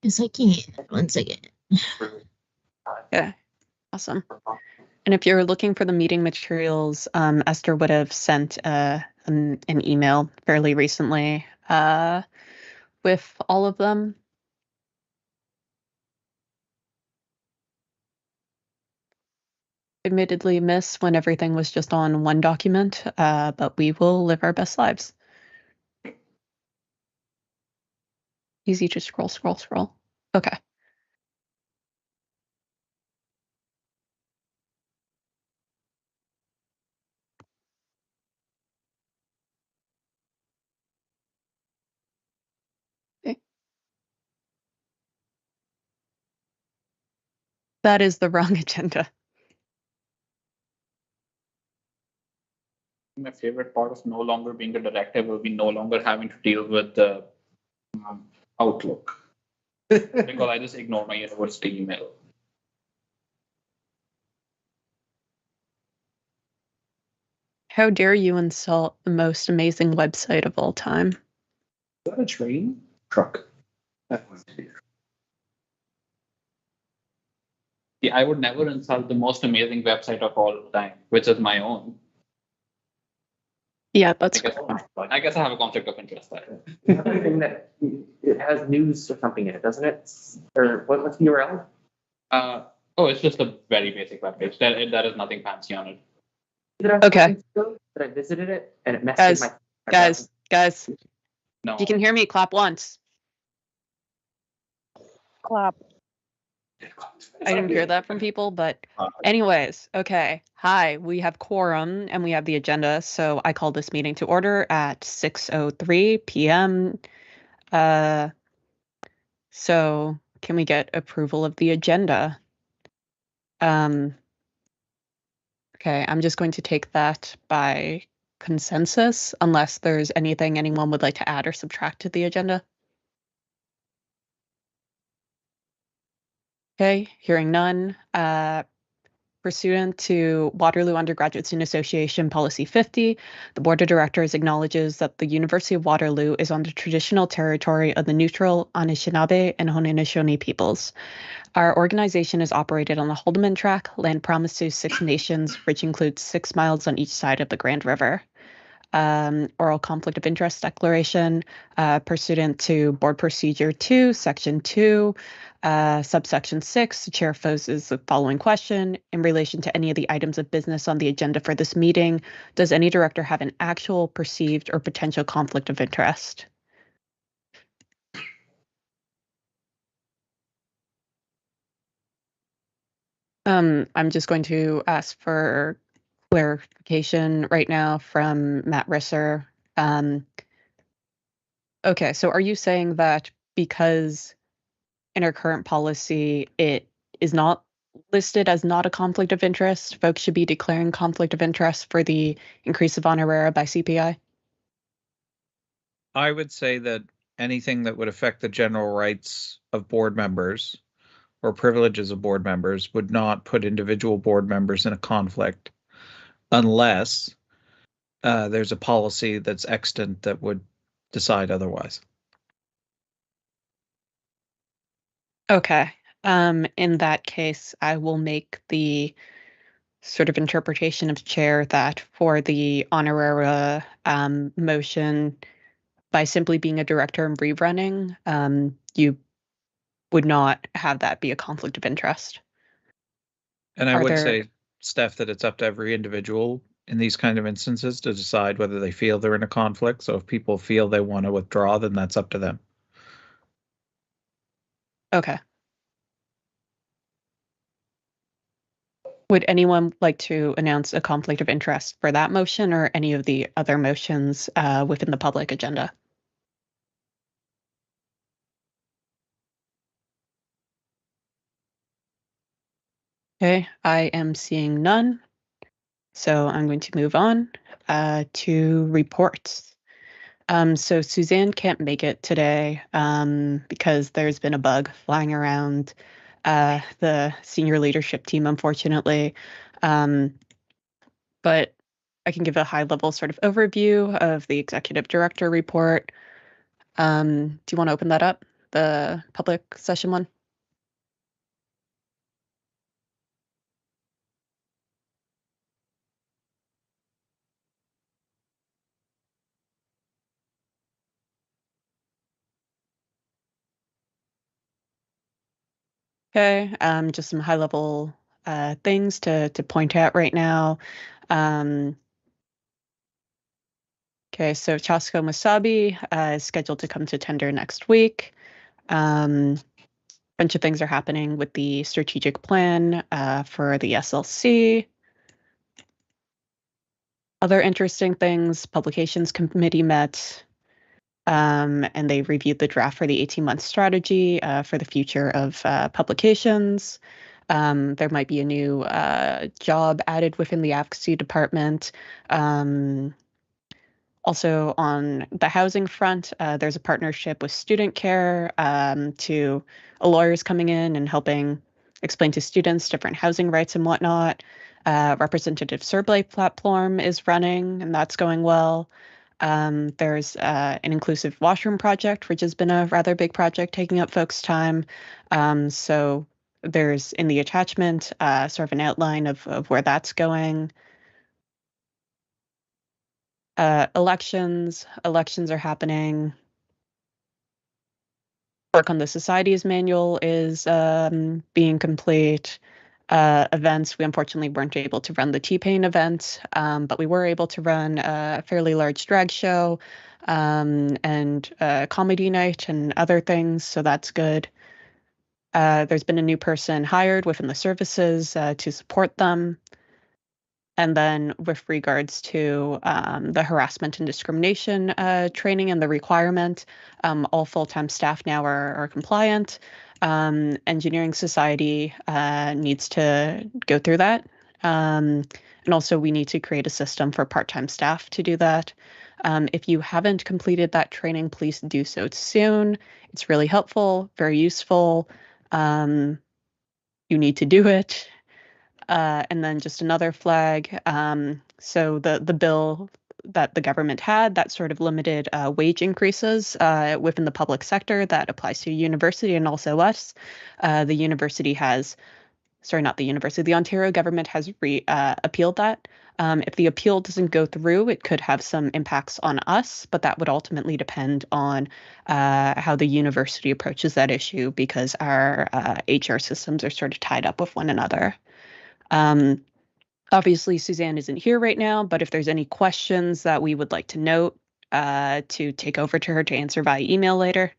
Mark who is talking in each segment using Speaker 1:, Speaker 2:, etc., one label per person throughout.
Speaker 1: Yes, I can. One second.
Speaker 2: Yeah, awesome. And if you're looking for the meeting materials, Esther would have sent an email fairly recently with all of them. Admittedly miss when everything was just on one document, but we will live our best lives. Easy to scroll, scroll, scroll. Okay. That is the wrong agenda.
Speaker 3: My favorite part of no longer being a director will be no longer having to deal with the Outlook. Because I just ignore my university email.
Speaker 2: How dare you insult the most amazing website of all time?
Speaker 3: Is that a train? Truck. Yeah, I would never insult the most amazing website of all time, which is my own.
Speaker 2: Yeah, that's
Speaker 3: I guess I have a conflict of interest there.
Speaker 4: Another thing that it has news or something in it, doesn't it? Or what's the URL?
Speaker 3: Oh, it's just a very basic webpage. There is nothing fancy on it.
Speaker 2: Okay.
Speaker 4: That I visited it and it messed with my
Speaker 2: guys.
Speaker 3: No.
Speaker 2: If you can hear me, clap once.
Speaker 1: Clap.
Speaker 2: I didn't hear that from people, but anyways, okay. Hi, we have quorum and we have the agenda, so I call this meeting to order at 6:03 p.m. So can we get approval of the agenda? Okay, I'm just going to take that by consensus, unless there's anything anyone would like to add or subtract to the agenda. Okay, hearing none. Pursuant to Waterloo Undergraduate Student Association Policy 50, the Board of Directors acknowledges that the University of Waterloo is on the traditional territory of the neutral Anishinaabe and Haudenosaunee peoples. Our organization is operated on the Holdeman Tract, land promised to 6 nations, which includes 6 miles on each side of the Grand River. Oral conflict of interest declaration pursuant to Board Procedure 2, Section 2, subsection 6, the chair poses the following question. In relation to any of the items of business on the agenda for this meeting, does any director have an actual, perceived, or potential conflict of interest? I'm just going to ask for clarification right now from Matt Risser. Okay, so are you saying that because in our current policy, it is not listed as not a conflict of interest, folks should be declaring conflict of interest for the increase of honoraria by CPI?
Speaker 5: I would say that anything that would affect the general rights of board members or privileges of board members would not put individual board members in a conflict unless there's a policy that's extant that would decide otherwise.
Speaker 2: Okay. In that case, I will make the sort of interpretation of chair that for the honoraria motion, by simply being a director and rerunning, you would not have that be a conflict of interest.
Speaker 5: And I would say, Steph, that it's up to every individual in these kind of instances to decide whether they feel they're in a conflict. So if people feel they want to withdraw, then that's up to them.
Speaker 2: Okay. Would anyone like to announce a conflict of interest for that motion or any of the other motions within the public agenda? Okay, I am seeing none. So I'm going to move on to reports. So Suzanne can't make it today because there's been a bug flying around the senior leadership team, unfortunately. But I can give a high-level sort of overview of the executive director report. Do you want to open that up, the public session one? Okay, just some high level things to point out right now. Okay, so Chasko Masabi is scheduled to come to tender next week. Bunch of things are happening with the strategic plan for the SLC. Other interesting things, publications committee met, and they reviewed the draft for the 18-month strategy for the future of publications. There might be a new job added within the advocacy department. Also on the housing front, there's a partnership with Student Care to a lawyer's coming in and helping explain to students different housing rights and whatnot. Representative survey platform is running, and that's going well. There's an inclusive washroom project, which has been a rather big project taking up folks' time. So there's in the attachment sort of an outline of where that's going. Elections are happening. Work on the society's manual is being complete. Events, we unfortunately weren't able to run the T-Pain event, but we were able to run a fairly large drag show and comedy night and other things, so that's good. There's been a new person hired within the services to support them. And then with regards to the harassment and discrimination training and the requirement, all full-time staff now are compliant. Engineering Society needs to go through that. And also we need to create a system for part-time staff to do that. If you haven't completed that training, please do so soon. It's really helpful, very useful. You need to do it. And then just another flag. So the bill that the government had that sort of limited wage increases within the public sector that applies to university and also us. The university has, sorry, not the university, the Ontario government has appealed that. If the appeal doesn't go through, it could have some impacts on us, but that would ultimately depend on how the university approaches that issue because our HR systems are sort of tied up with one another. Obviously, Suzanne isn't here right now, but if there's any questions that we would like to note to take over to her to answer via email later.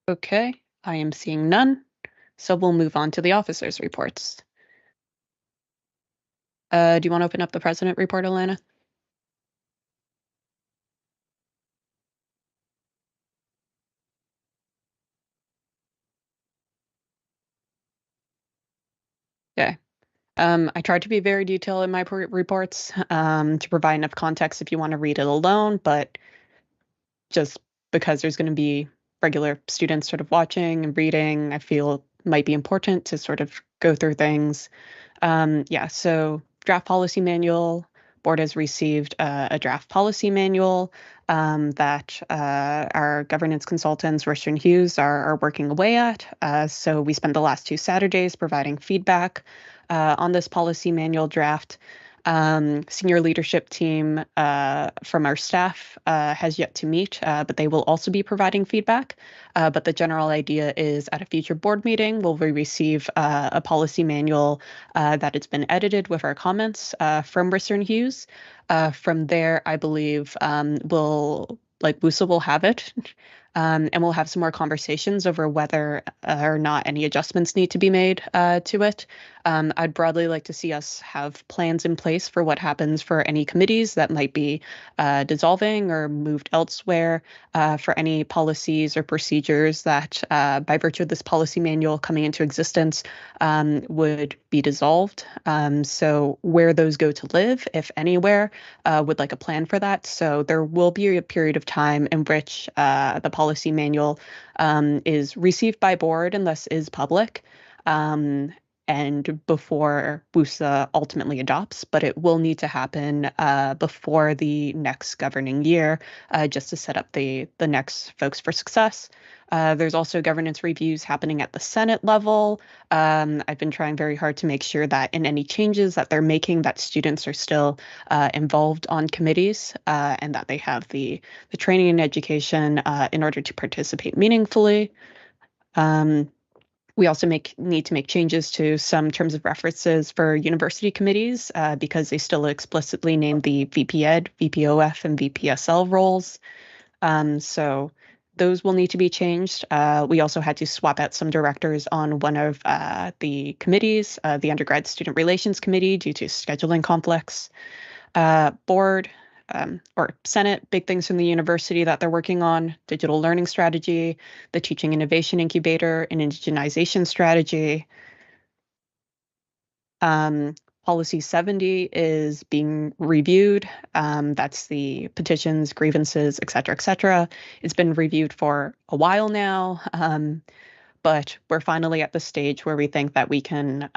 Speaker 2: Okay, I am seeing none, so we'll move on to the officers' reports. Do you want to open up the president report, Alana? Okay. I tried to be very detailed in my reports to provide enough context if you want to read it alone, but just because there's going to be regular students sort of watching and reading, I feel it might be important to sort of go through things. Yeah, so draft policy manual. Board has received a draft policy manual that our governance consultants, Richard and Hughes, are working away at. So we spent the last 2 Saturdays providing feedback on this policy manual draft. Senior leadership team from our staff has yet to meet, but they will also be providing feedback. But the general idea is at a future board meeting, will we receive a policy manual that has been edited with our comments from Risser and Hughes. From there, I believe WUSA will have it. And we'll have some more conversations over whether or not any adjustments need to be made to it. I'd broadly like to see us have plans in place for what happens for any committees that might be dissolving or moved elsewhere, for any policies or procedures that, by virtue of this policy manual coming into existence, would be dissolved. So where those go to live, if anywhere, would like a plan for that. So there will be a period of time in which the policy manual is received by board and thus is public. And before WUSA ultimately adopts, but it will need to happen before the next governing year, just to set up the next folks for success. There's also governance reviews happening at the Senate level. I've been trying very hard to make sure that in any changes that they're making, that students are still involved on committees, and that they have the training and education in order to participate meaningfully. We also need to make changes to some terms of references for university committees because they still explicitly name the VP Ed, VPOF, and VPSL roles. So those will need to be changed. We also had to swap out some directors on one of the committees, the Undergrad Student Relations Committee, due to scheduling conflicts. Board, or Senate, big things from the university that they're working on: digital learning strategy, the teaching innovation incubator, and indigenization strategy. Policy 70 is being reviewed. That's the petitions, grievances, et cetera. It's been reviewed for a while now, but we're finally at the stage where we think that we can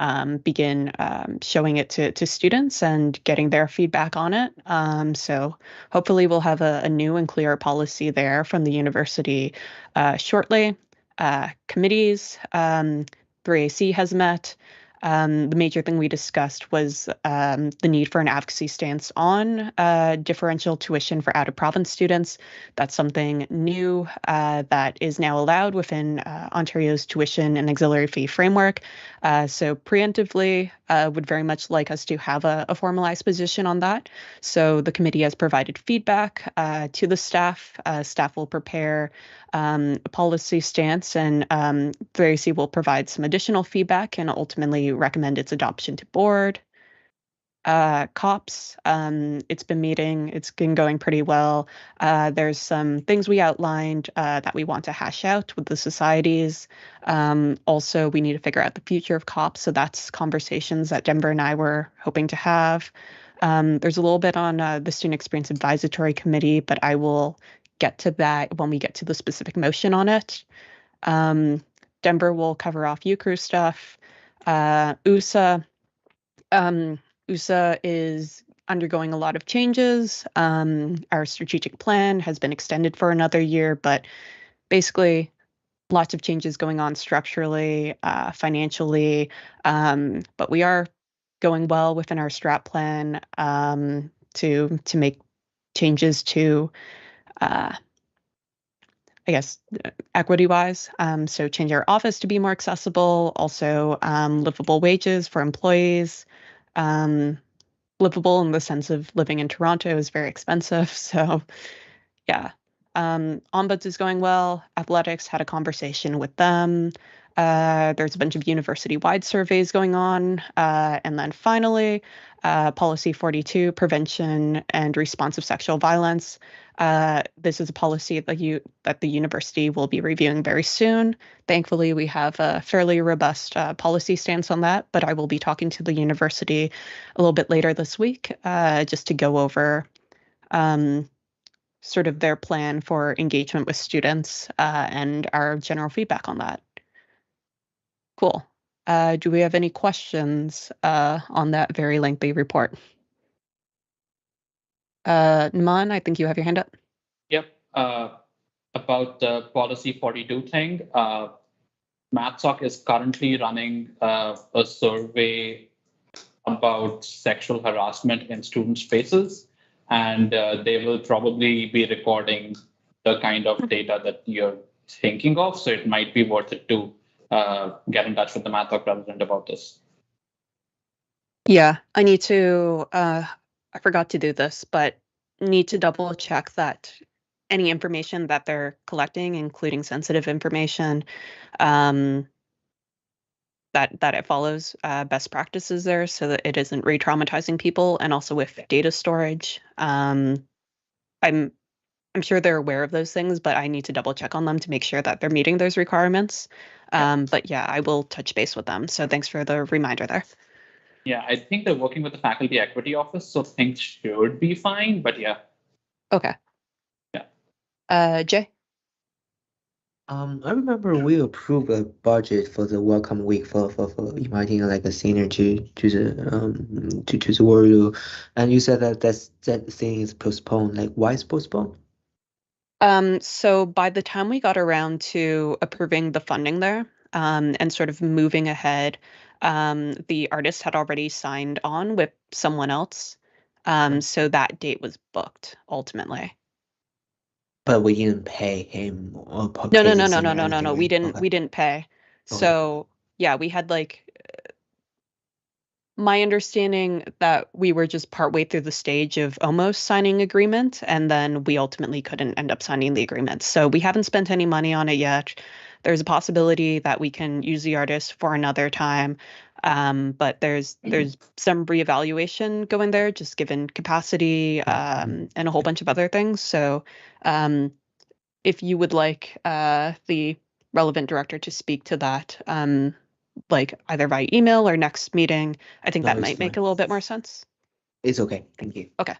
Speaker 2: begin showing it to students and getting their feedback on it. So hopefully we'll have a new and clearer policy there from the university shortly. Committees, 3AC has met. The major thing we discussed was the need for an advocacy stance on differential tuition for out-of-province students. That's something new that is now allowed within Ontario's tuition and auxiliary fee framework. So preemptively, would very much like us to have a formalized position on that. So the committee has provided feedback to the staff. Staff will prepare a policy stance, and the AC will provide some additional feedback and ultimately recommend its adoption to board. COPS, it's been meeting, it's been going pretty well. There's some things we outlined that we want to hash out with the societies. Also, we need to figure out the future of COPS, so that's conversations that Denver and I were hoping to have. There's a little bit on the Student Experience Advisory Committee, but I will get to that when we get to the specific motion on it. Denver will cover off UCRU stuff. WUSA. WUSA is undergoing a lot of changes. Our strategic plan has been extended for another year, but basically lots of changes going on structurally, financially, but we are going well within our strat plan to make changes to I guess, equity-wise. So change our office to be more accessible, also livable wages for employees. Livable in the sense of living in Toronto is very expensive. So yeah, Ombuds is going well. Athletics, had a conversation with them. There's a bunch of university-wide surveys going on. And then finally, Policy 42, Prevention and Response of Sexual Violence. This is a policy that the university will be reviewing very soon. Thankfully, we have a fairly robust policy stance on that, but I will be talking to the university a little bit later this week just to go over sort of their plan for engagement with students and our general feedback on that. Cool. Do we have any questions on that very lengthy report? Naman, I think you have your hand up.
Speaker 3: Yep. About the policy 42 thing, MathSoc is currently running a survey about sexual harassment in student spaces, and they will probably be recording the kind of data that you're thinking of. So it might be worth it to get in touch with the MathSoc president about this.
Speaker 2: Yeah, I need to, I forgot to do this, but need to double check that any information that they're collecting, including sensitive information, that that it follows best practices there, so that it isn't re-traumatizing people, and also with data storage. I'm sure they're aware of those things, but I need to double check on them to make sure that they're meeting those requirements. But yeah, I will touch base with them. So thanks for the reminder there.
Speaker 3: Yeah, I think they're working with the Faculty Equity Office, so things should be fine, but yeah.
Speaker 2: Okay.
Speaker 3: Yeah.
Speaker 2: Jay?
Speaker 6: I remember we approved a budget for the welcome week for inviting like a senior to the Waterloo, and you said that that thing is postponed. Like, why is postponed?
Speaker 2: So by the time we got around to approving the funding there, and sort of moving ahead, the artist had already signed on with someone else. So that date was booked ultimately.
Speaker 6: But we didn't pay him or
Speaker 2: No.
Speaker 6: pay the singer or anything,
Speaker 2: We
Speaker 6: right?
Speaker 2: didn't.
Speaker 6: Okay.
Speaker 2: We didn't pay.
Speaker 6: Okay.
Speaker 2: So yeah, we had like my understanding that we were just partway through the stage of almost signing agreement, and then we ultimately couldn't end up signing the agreement. So we haven't spent any money on it yet. There's a possibility that we can use the artist for another time, but there's some reevaluation going there, just given capacity and a whole bunch of other things. So if you would like the relevant director to speak to that, like either by email or next meeting, I think
Speaker 6: No,
Speaker 2: that
Speaker 6: it's
Speaker 2: might make
Speaker 6: fine.
Speaker 2: a little bit more sense.
Speaker 6: It's okay. Thank you.
Speaker 2: Okay.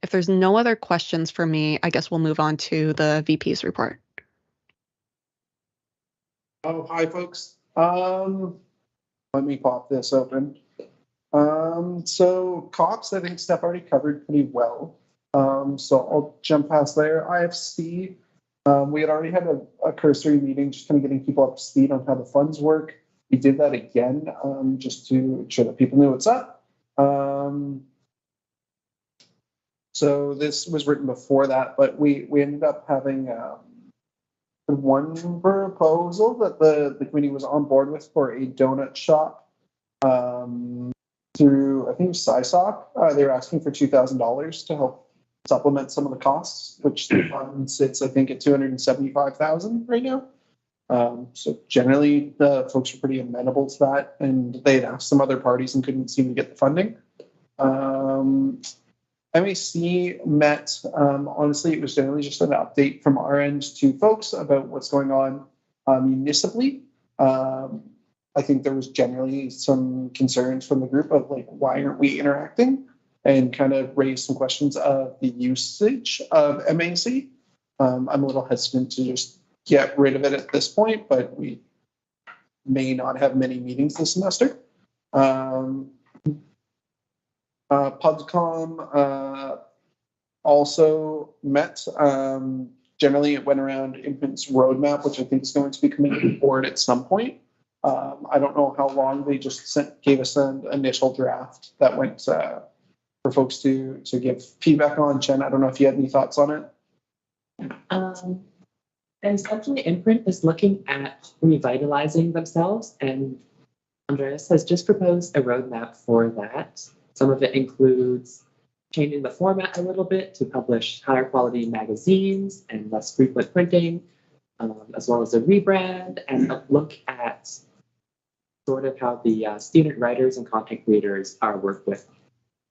Speaker 2: If there's no other questions for me, I guess we'll move on to the VP's report.
Speaker 7: Oh, hi, folks. Let me pop this open. So COPS, I think Steph already covered pretty well. So I'll jump past there. IFC, we had already had a cursory meeting, just kind of getting people up to speed on how the funds work. We did that again, just to ensure that people knew what's up. So this was written before that, but we ended up having one proposal that the committee was on board with for a donut shop through, I think it was SciSoc. They were asking for $2,000 to help supplement some of the costs, which the fund sits, I think, at $275,000 right now. So generally, the folks were pretty amenable to that, and they had asked some other parties and couldn't seem to get the funding. MAC met, honestly, it was generally just an update from our end to folks about what's going on municipally. I think there was generally some concerns from the group of like, why aren't we interacting? And kind of raised some questions of the usage of MAC. I'm a little hesitant to just get rid of it at this point, but we may not have many meetings this semester. PubCom also met. Generally, it went around Infant's roadmap, which I think is going to be coming to the board at some point. I don't know how long. They just gave us an initial draft that went for folks to give feedback on. Jen, I don't know if you had any thoughts on it.
Speaker 4: And essentially, Imprint is looking at revitalizing themselves, and Andreas has just proposed a roadmap for that. Some of it includes changing the format a little bit to publish higher quality magazines and less frequent printing, as well as a rebrand and a look at sort of how the student writers and content creators are worked with.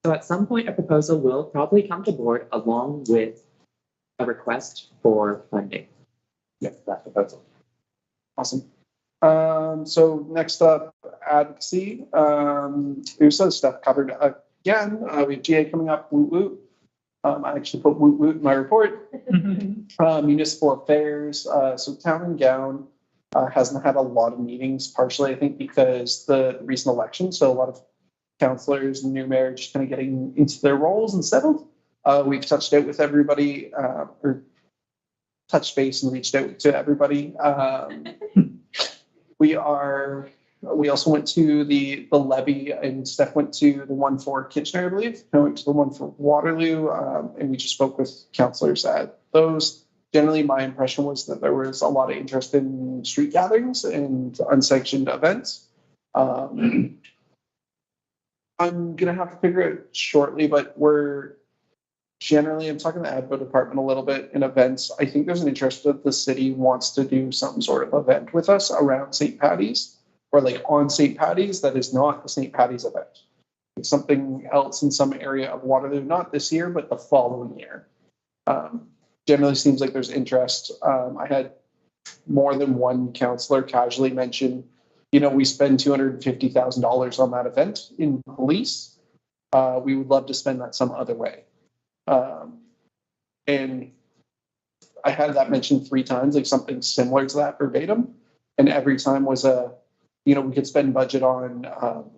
Speaker 4: So at some point, a proposal will probably come to board along with a request for funding.
Speaker 7: Yeah, that proposal. Awesome. So next up, advocacy. WUSA stuff covered again. We have GA coming up. Woot woot. I actually put woot woot in my report. Municipal affairs. So Town and Gown hasn't had a lot of meetings, partially I think because the recent election. So a lot of councillors and new mayor just kind of getting into their roles and settled. We've touched out with everybody, or touched base and reached out to everybody. We also went to the levy, and Steph went to the one for Kitchener, I believe. I went to the one for Waterloo, and we just spoke with councillors at those. Generally, my impression was that there was a lot of interest in street gatherings and unsanctioned events. I'm gonna have to figure it out shortly, but we're generally, I'm talking to the admin department a little bit in events. I think there's an interest that the city wants to do some sort of event with us around St. Patty's, or like on St. Patty's that is not the St. Patty's event. It's something else in some area of Waterloo, not this year, but the following year. Generally seems like there's interest. I had more than one counselor casually mention, you know, we spend $250,000 on that event in police. We would love to spend that some other way. And I had that mentioned 3 times, like something similar to that verbatim. And every time was we could spend budget on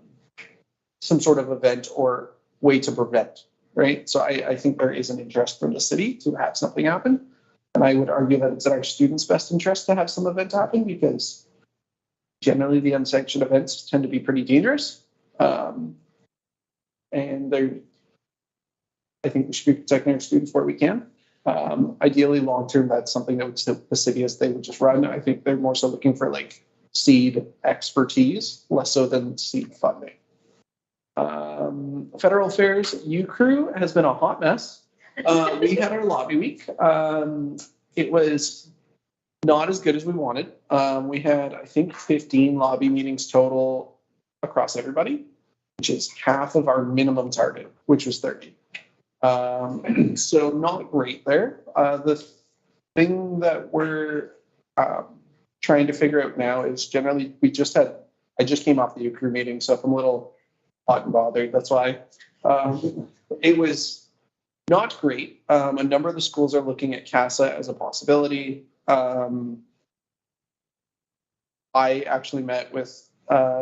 Speaker 7: some sort of event or way to prevent, right? So I think there is an interest from the city to have something happen. And I would argue that it's in our students' best interest to have some event happen, because generally the unsanctioned events tend to be pretty dangerous. And I think we should be protecting our students where we can. Ideally, long-term, that's something that would suit the city as they would just run. I think they're more so looking for like seed expertise, less so than seed funding. Federal affairs, UCrew has been a hot mess. We had our lobby week. It was not as good as we wanted. We had, I think, 15 lobby meetings total across everybody, which is half of our minimum target, which was 30. So not great there. The thing that we're trying to figure out now is generally I just came off the UCrew meeting, so if I'm a little hot and bothered, that's why. It was not great. A number of the schools are looking at CASA as a possibility. I actually met with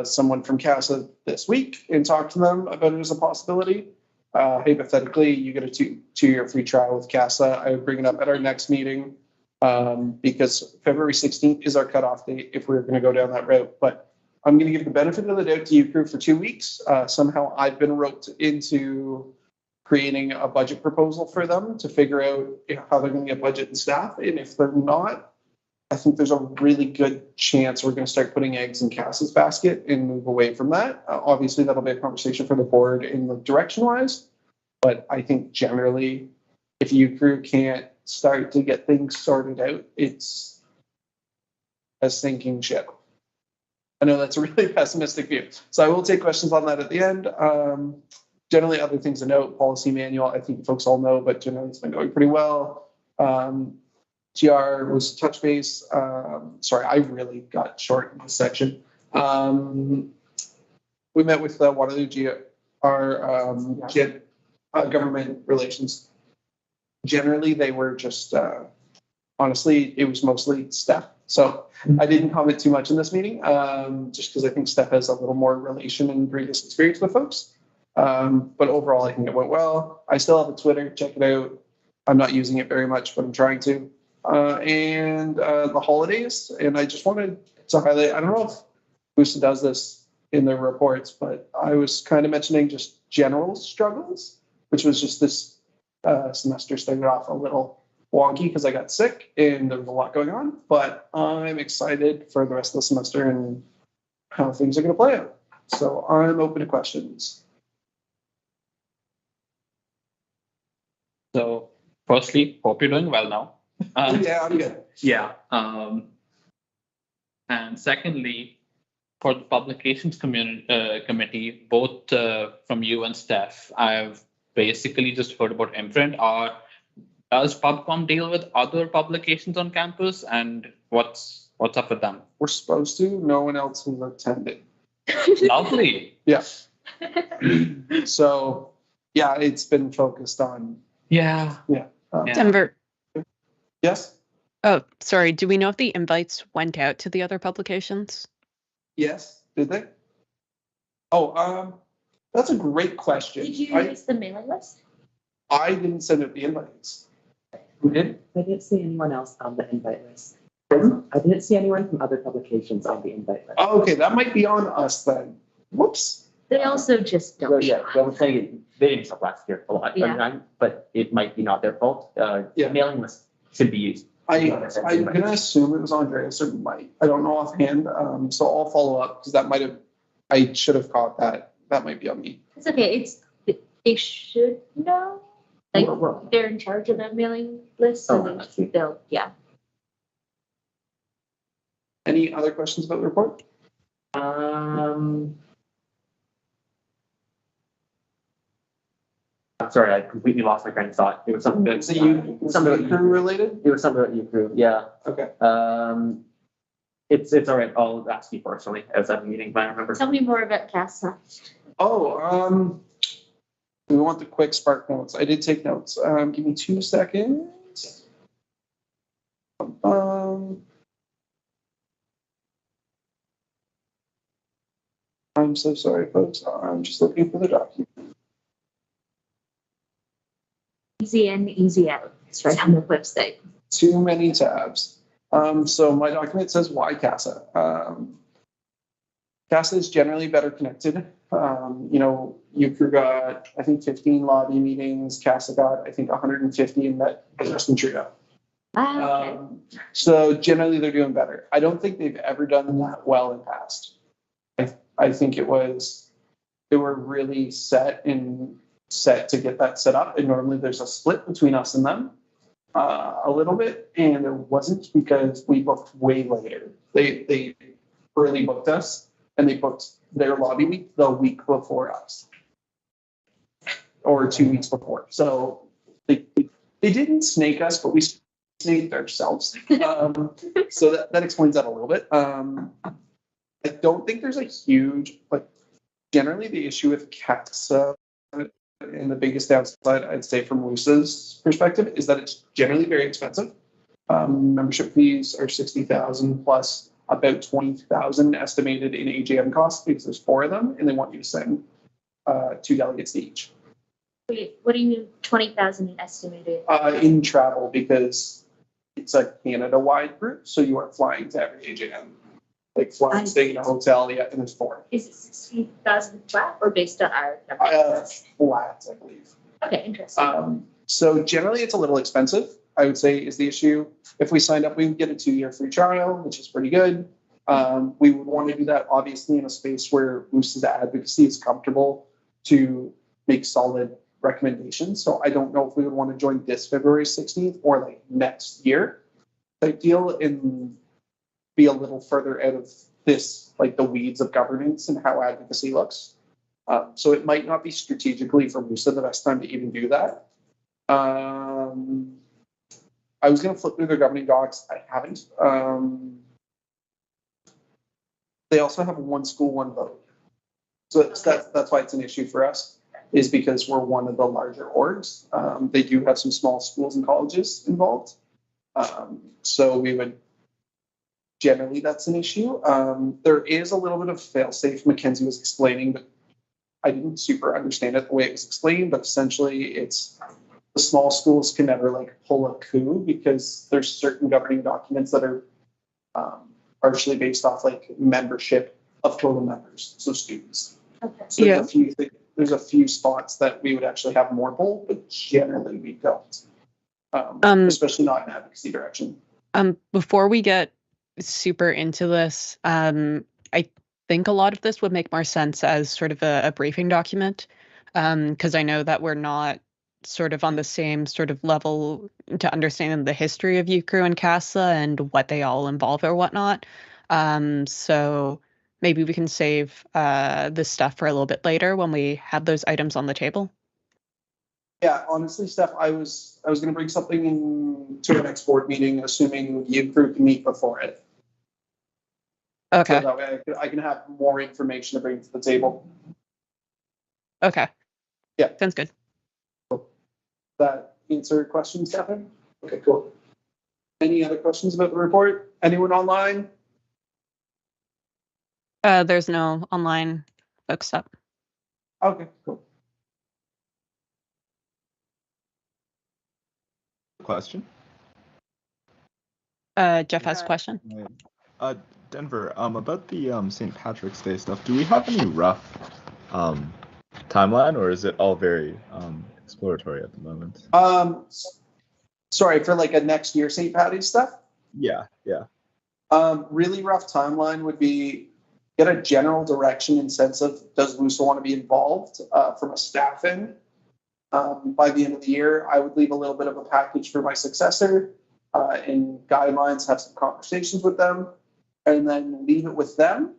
Speaker 7: someone from CASA this week and talked to them about it as a possibility. Hypothetically, you get a two-year free trial with CASA. I would bring it up at our next meeting because February 16th is our cutoff date if we're going to go down that route. But I'm going to give the benefit of the doubt to UCrew for 2 weeks. Somehow I've been roped into creating a budget proposal for them to figure out how they're going to get budget and staff. And if they're not, I think there's a really good chance we're going to start putting eggs in CASA's basket and move away from that. Obviously, that'll be a conversation for the board in the direction-wise. But I think generally, if UCrew can't start to get things sorted out, it's a sinking ship. I know that's a really pessimistic view. So I will take questions on that at the end. Generally, other things to note, policy manual, I think folks all know, but generally it's been going pretty well. GR was touch base. Sorry, I really got short in this section. We met with Waterloo government relations. Generally, they were just, honestly, it was mostly Steph. So I didn't comment too much in this meeting, just because I think Steph has a little more relation and previous experience with folks. But overall, I think it went well. I still have a Twitter, check it out. I'm not using it very much, but I'm trying to. And the holidays, and I just wanted to highlight, I don't know if WUSA does this in their reports, but I was kind of mentioning just general struggles, which was just this semester started off a little wonky because I got sick and there was a lot going on, but I'm excited for the rest of the semester and how things are going to play out. So I'm open to questions.
Speaker 3: So firstly, hope you're doing well now.
Speaker 7: Yeah, I'm good.
Speaker 3: Yeah. And secondly, for the publications committee, both from you and Steph, I've basically just heard about imprint. Does PubCom deal with other publications on campus, and what's up with them?
Speaker 7: We're supposed to. No one else has attended.
Speaker 3: Lovely.
Speaker 7: Yeah. So, yeah, it's been focused on.
Speaker 3: Yeah.
Speaker 2: Denver.
Speaker 7: Yes.
Speaker 2: Oh, sorry. Do we know if the invites went out to the other publications?
Speaker 7: Yes. Did they? Oh, that's a great question.
Speaker 1: Did you use the mailing list?
Speaker 7: I didn't send out the invites. Who did?
Speaker 4: I didn't see anyone else on the invite list.
Speaker 7: Pardon?
Speaker 4: I didn't see anyone from other publications on the invite list.
Speaker 7: Oh, okay, that might be on us then. Whoops.
Speaker 1: They also just don't.
Speaker 8: Well, yeah, I was saying they didn't show last year a lot,
Speaker 1: Yeah.
Speaker 8: but it might be not their fault.
Speaker 7: Yeah.
Speaker 8: The mailing list should be used.
Speaker 7: I'm gonna assume it was Andreas or Mike. I don't know offhand. So I'll follow up because I should have caught that. That might be on me.
Speaker 1: It's okay. They should know. Like,
Speaker 8: We're-
Speaker 1: they're in charge of that mailing list,
Speaker 8: Oh,
Speaker 1: so
Speaker 8: I see.
Speaker 1: they'll, yeah.
Speaker 7: Any other questions about the report?
Speaker 8: I'm sorry, I completely lost my train of thought. It was something that
Speaker 7: Is it you,
Speaker 8: something
Speaker 7: something
Speaker 8: about you.
Speaker 7: related?
Speaker 8: It was something that you approved, yeah.
Speaker 7: Okay.
Speaker 8: It's all right. I'll ask you personally as I'm meeting, if I remember.
Speaker 1: Tell me more about CASA.
Speaker 7: Oh, we want the quick spark notes. I did take notes. Give me 2 seconds. I'm so sorry, folks. I'm just looking for the document.
Speaker 1: Easy in, easy out. It's right on the website.
Speaker 7: Too many tabs. So my document says why CASA. CASA is generally better connected. UCRU got, I think, 15 lobby meetings. CASA got, I think, 150 and met Justin Trudeau.
Speaker 1: Ah, okay.
Speaker 7: So generally they're doing better. I don't think they've ever done that well in the past. I think they were really set to get that set up. And normally there's a split between us and them a little bit. And there wasn't because we booked way later. They early booked us and they booked their lobby week the week before us or 2 weeks before. So they didn't snake us, but we snaked ourselves. So that explains that a little bit. I don't think there's a huge, but generally the issue with CASA and the biggest downside, I'd say from WUSA's perspective, is that it's generally very expensive. Membership fees are $60,000 plus about $20,000 estimated in AGM costs because there's 4 of them and they want you to send 2 delegates to each.
Speaker 1: Wait, what do you mean 20,000 estimated?
Speaker 7: In travel because it's a Canada-wide group, so you are flying to every AGM. Like flying, staying in a hotel, yeah, and there's 4.
Speaker 1: Is it 60,000 flat or based on our number?
Speaker 7: Flat, I believe.
Speaker 1: Okay, interesting.
Speaker 7: So generally it's a little expensive, I would say is the issue. If we signed up, we would get a 2-year free trial, which is pretty good. We would want to do that obviously in a space where WUSA's advocacy is comfortable to make solid recommendations. So I don't know if we would want to join this February 16th or like next year type deal and be a little further out of this, like the weeds of governance and how advocacy looks. So it might not be strategically for WUSA the best time to even do that. I was going to flip through their governing docs. I haven't. They also have 1 school, 1 vote. So that's why it's an issue for us, is because we're one of the larger orgs. They do have some small schools and colleges involved. So we would, generally that's an issue. There is a little bit of fail-safe Mackenzie was explaining, but I didn't super understand it the way it was explained, but essentially it's the small schools can never like pull a coup because there's certain governing documents that are partially based off like membership of total members, so students.
Speaker 1: Okay.
Speaker 7: So there's a few spots that we would actually have more pull, but generally we don't. Especially not in advocacy direction.
Speaker 2: Before we get super into this, I think a lot of this would make more sense as sort of a briefing document, because I know that we're not sort of on the same sort of level to understand the history of UCRU and CASA and what they all involve or whatnot. So maybe we can save this stuff for a little bit later when we have those items on the table.
Speaker 7: Yeah, honestly, Steph, I was going to bring something in to our next board meeting, assuming UCRU can meet before it.
Speaker 2: Okay.
Speaker 7: So that way I can have more information to bring to the table.
Speaker 2: Okay.
Speaker 7: Yeah.
Speaker 2: Sounds good.
Speaker 7: That answer your question, Stefan? Okay, cool. Any other questions about the report? Anyone online?
Speaker 2: There's no online folks up.
Speaker 7: Okay, cool.
Speaker 9: Question.
Speaker 2: Jeff has a question.
Speaker 9: Denver, about the St. Patrick's Day stuff, do we have any rough timeline, or is it all very exploratory at the moment?
Speaker 7: Sorry, for like a next year St. Patty's stuff?
Speaker 9: Yeah.
Speaker 7: Really rough timeline would be get a general direction and sense of does WUSA want to be involved from a staff end? By the end of the year, I would leave a little bit of a package for my successor and guidelines, have some conversations with them, and then leave it with them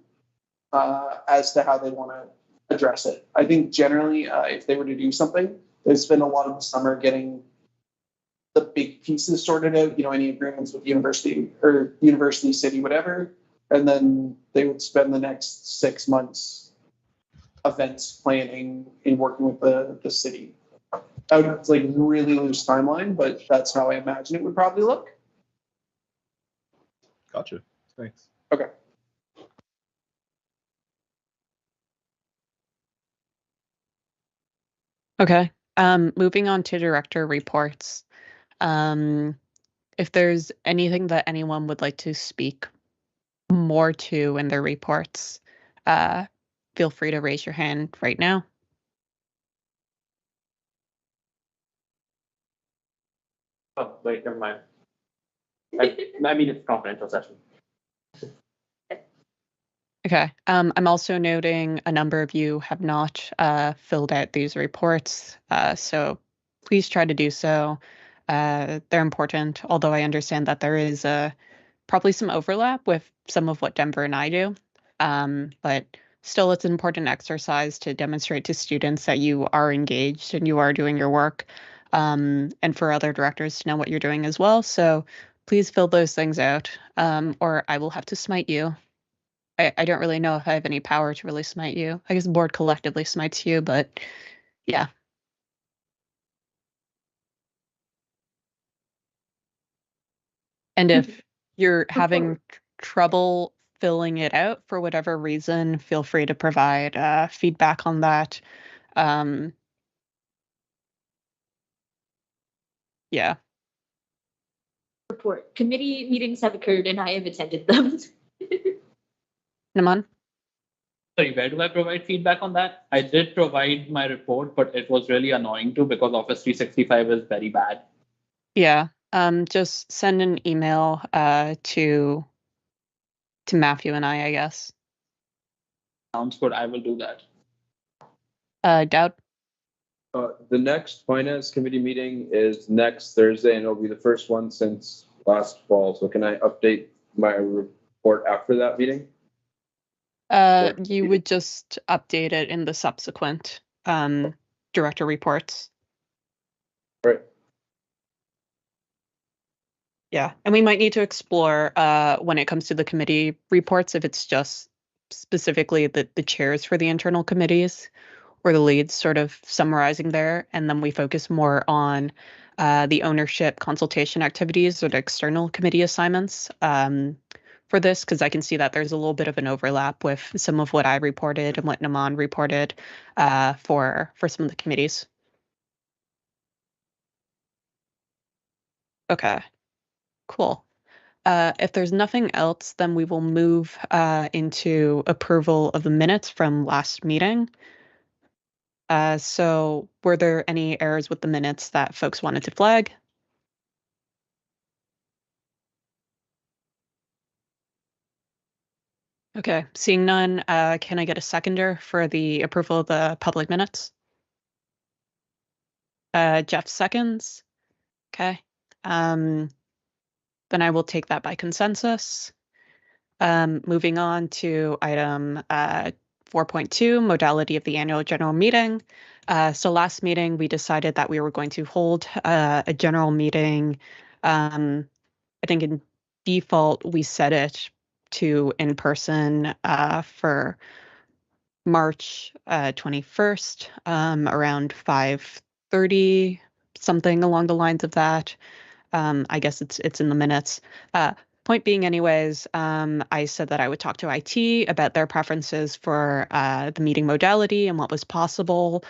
Speaker 7: as to how they want to address it. I think generally, if they were to do something, they spend a lot of the summer getting the big pieces sorted out, any agreements with university or university, city, whatever, and then they would spend the next 6 months events planning and working with the city. It's like really loose timeline, but that's how I imagine it would probably look.
Speaker 9: Gotcha. Thanks.
Speaker 7: Okay.
Speaker 2: Okay. Moving on to director reports. If there's anything that anyone would like to speak more to in their reports, feel free to raise your hand right now.
Speaker 8: Oh, wait, never mind. I mean, it's a confidential session.
Speaker 2: Okay. I'm also noting a number of you have not filled out these reports, so please try to do so. They're important, although I understand that there is probably some overlap with some of what Denver and I do. But still, it's an important exercise to demonstrate to students that you are engaged and you are doing your work, and for other directors to know what you're doing as well. So please fill those things out, or I will have to smite you. I don't really know if I have any power to really smite you. I guess the board collectively smites you, but yeah. And if you're having trouble filling it out for whatever reason, feel free to provide feedback on that. Yeah.
Speaker 1: Report. Committee meetings have occurred and I have attended them.
Speaker 2: Naman?
Speaker 3: Sorry, where do I provide feedback on that? I did provide my report, but it was really annoying too because Office 365 is very bad.
Speaker 2: Yeah. Just send an email to Matthew and I guess.
Speaker 3: Sounds good. I will do that.
Speaker 2: Dowd?
Speaker 10: The next finance committee meeting is next Thursday, and it'll be the first one since last fall. So can I update my report after that meeting?
Speaker 2: You would just update it in the subsequent director reports.
Speaker 10: Right.
Speaker 2: Yeah, and we might need to explore when it comes to the committee reports if it's just specifically the chairs for the internal committees or the leads sort of summarizing there, and then we focus more on the ownership consultation activities or the external committee assignments for this, because I can see that there's a little bit of an overlap with some of what I reported and what Naman reported for some of the committees. Okay, cool. If there's nothing else, then we will move into approval of the minutes from last meeting. So were there any errors with the minutes that folks wanted to flag? Okay, seeing none, can I get a seconder for the approval of the public minutes? Jeff seconds. Okay. Then I will take that by consensus. Moving on to item 4.2, modality of the annual general meeting. So last meeting, we decided that we were going to hold a general meeting. I think in default, we set it to in person for March 21st, around 5:30, something along the lines of that. I guess it's in the minutes. Point being anyways, I said that I would talk to IT about their preferences for the meeting modality and what was possible.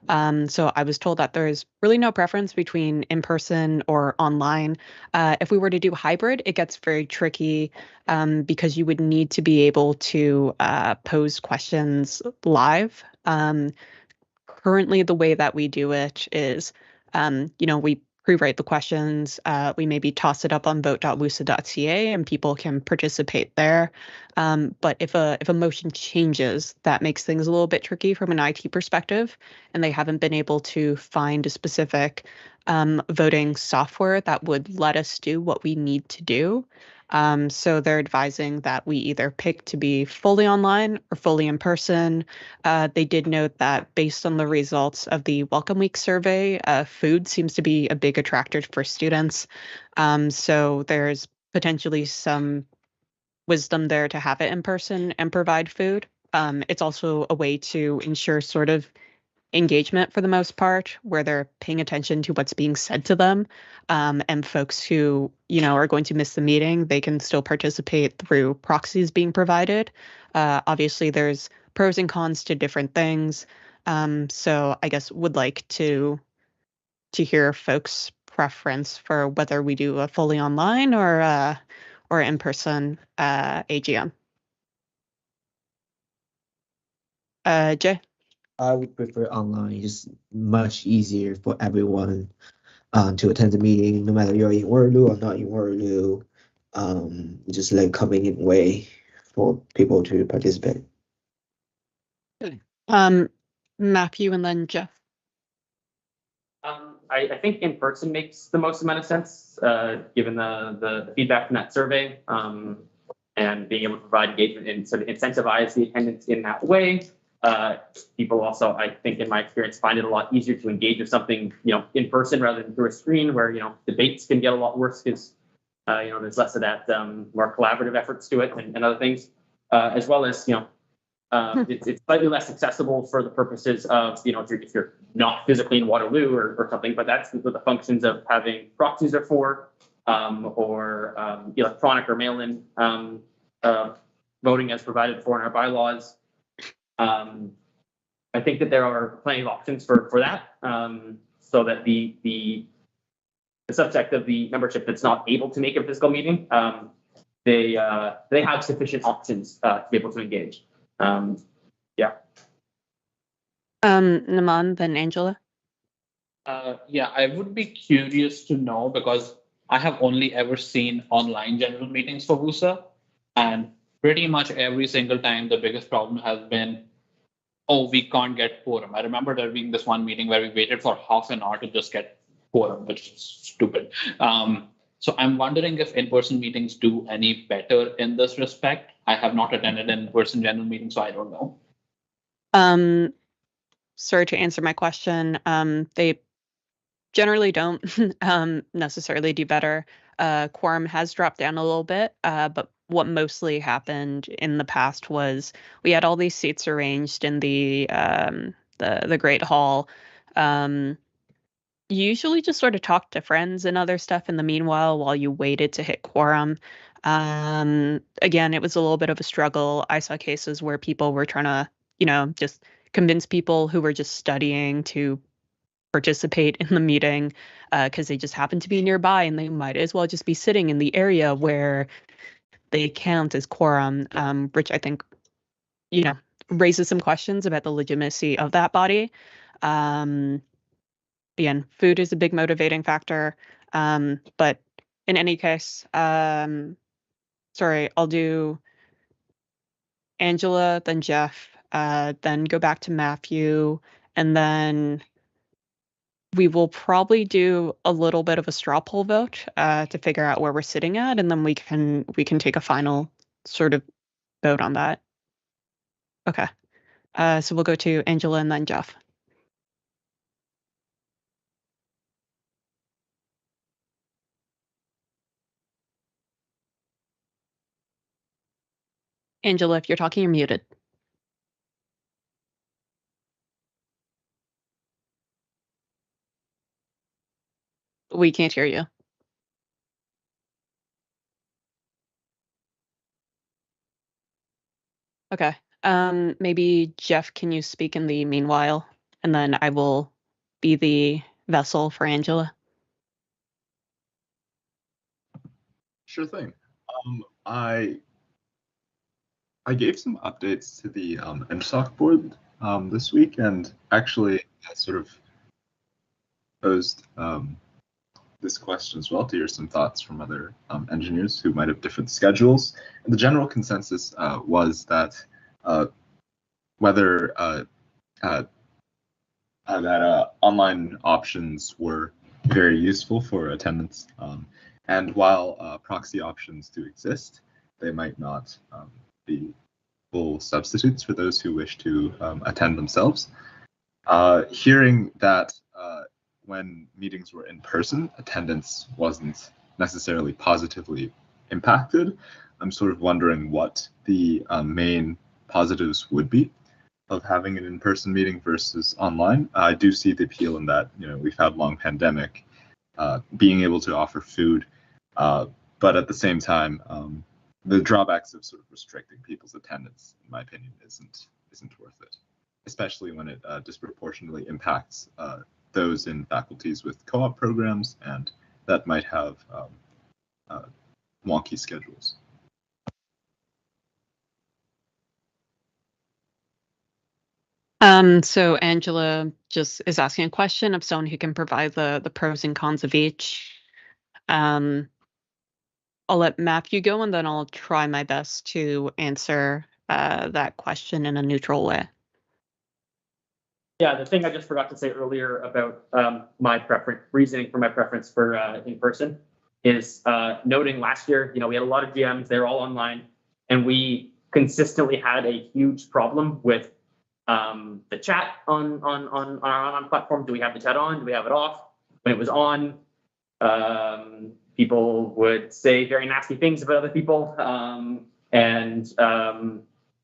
Speaker 2: So I was told that there is really no preference between in-person or online. If we were to do hybrid, it gets very tricky because you would need to be able to pose questions live. Currently, the way that we do it is, we pre-write the questions. We maybe toss it up on vote.wusa.ca and people can participate there. But if a motion changes, that makes things a little bit tricky from an IT perspective, and they haven't been able to find a specific voting software that would let us do what we need to do. So they're advising that we either pick to be fully online or fully in person. They did note that based on the results of the Welcome Week survey, food seems to be a big attractor for students. So there's potentially some wisdom there to have it in person and provide food. It's also a way to ensure sort of engagement for the most part, where they're paying attention to what's being said to them. And folks who, are going to miss the meeting, they can still participate through proxies being provided. Obviously, there's pros and cons to different things. So I guess would like to hear folks' preference for whether we do a fully online or in-person AGM. Jay?
Speaker 6: I would prefer online. It's much easier for everyone to attend the meeting, no matter you're in Waterloo or not in Waterloo. Just like convenient way for people to participate.
Speaker 2: Matthew and then Jeff.
Speaker 8: I think in person makes the most amount of sense, given the feedback from that survey, and being able to provide engagement and sort of incentivize the attendance in that way. People also, I think, in my experience, find it a lot easier to engage with something, in person rather than through a screen, where debates can get a lot worse because there's less of that more collaborative efforts to it and other things, as well as it's slightly less accessible for the purposes of if you're not physically in Waterloo or something, but that's what the functions of having proxies are for, or electronic or mail-in voting as provided for in our bylaws. I think that there are plenty of options for that, so that the subject of the membership that's not able to make a physical meeting, they have sufficient options to be able to engage. Yeah.
Speaker 2: Naman, then Angela.
Speaker 3: Yeah, I would be curious to know, because I have only ever seen online general meetings for WUSA, and pretty much every single time the biggest problem has been, oh, we can't get quorum. I remember there being this one meeting where we waited for half an hour to just get quorum, which is stupid. So I'm wondering if in-person meetings do any better in this respect. I have not attended an in-person general meeting, so I don't know.
Speaker 2: Sorry to answer my question. They generally don't necessarily do better. Quorum has dropped down a little bit, but what mostly happened in the past was we had all these seats arranged in the Great Hall. You usually just sort of talk to friends and other stuff in the meanwhile while you waited to hit quorum. Again, it was a little bit of a struggle. I saw cases where people were trying to, just convince people who were just studying to participate in the meeting because they just happen to be nearby and they might as well just be sitting in the area where they count as quorum, which I think, raises some questions about the legitimacy of that body. Again, food is a big motivating factor, but in any case, sorry, I'll do Angela, then Jeff, then go back to Matthew, and then we will probably do a little bit of a straw poll vote to figure out where we're sitting at, and then we can take a final sort of vote on that. Okay, so we'll go to Angela and then Jeff. Angela, if you're talking, you're muted. We can't hear you. Okay. Maybe Jeff, can you speak in the meanwhile? And then I will be the vessel for Angela.
Speaker 9: Sure thing. I gave some updates to the MSOC board this week, and actually I sort of posed this question as well to hear some thoughts from other engineers who might have different schedules. And the general consensus was that whether online options were very useful for attendance, and while proxy options do exist, they might not be full substitutes for those who wish to attend themselves. Hearing that when meetings were in person, attendance wasn't necessarily positively impacted, I'm sort of wondering what the main positives would be of having an in-person meeting versus online. I do see the appeal in that, we've had a long pandemic, being able to offer food, but at the same time, the drawbacks of sort of restricting people's attendance, in my opinion, isn't worth it, especially when it disproportionately impacts those in faculties with co-op programs and that might have wonky schedules.
Speaker 2: So Angela just is asking a question of someone who can provide the pros and cons of each. I'll let Matthew go, and then I'll try my best to answer that question in a neutral way.
Speaker 8: Yeah, the thing I just forgot to say earlier about my reasoning for my preference for in person is noting last year, we had a lot of GMs, they're all online, and we consistently had a huge problem with the chat on our online platform. Do we have the chat on? Do we have it off? When it was on, people would say very nasty things about other people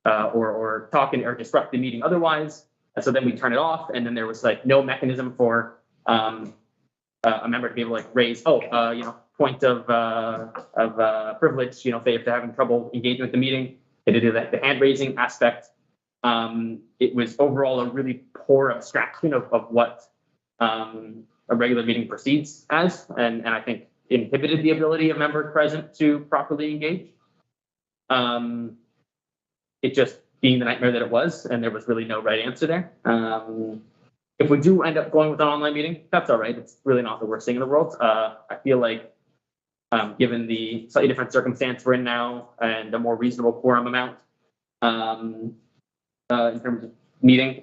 Speaker 8: or talk or disrupt the meeting otherwise. So then we turn it off, and then there was like no mechanism for a member to be able to raise, point of privilege. Say if they're having trouble engaging with the meeting, they do the hand raising aspect. It was overall a really poor abstraction of what a regular meeting proceeds as, and I think inhibited the ability of members present to properly engage. It just being the nightmare that it was, and there was really no right answer there. If we do end up going with an online meeting, that's all right. It's really not the worst thing in the world. I feel like given the slightly different circumstance we're in now and a more reasonable quorum amount in terms of meeting,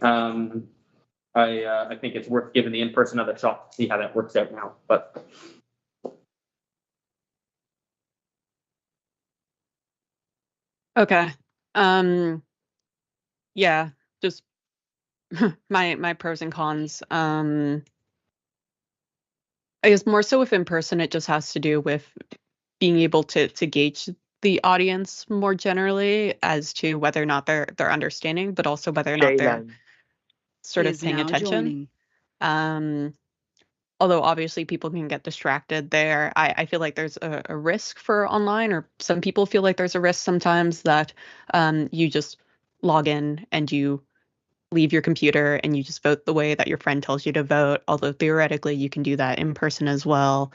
Speaker 8: I think it's worth giving the in-person another shot to see how that works out now. But
Speaker 2: okay. Yeah, just my pros and cons. I guess more so with in person, it just has to do with being able to gauge the audience more generally as to whether or not they're understanding, but also whether or not they're sort of paying attention. Although obviously people can get distracted there. I feel like there's a risk for online, or some people feel like there's a risk sometimes that you just log in and you leave your computer and you just vote the way that your friend tells you to vote, although theoretically you can do that in person as well.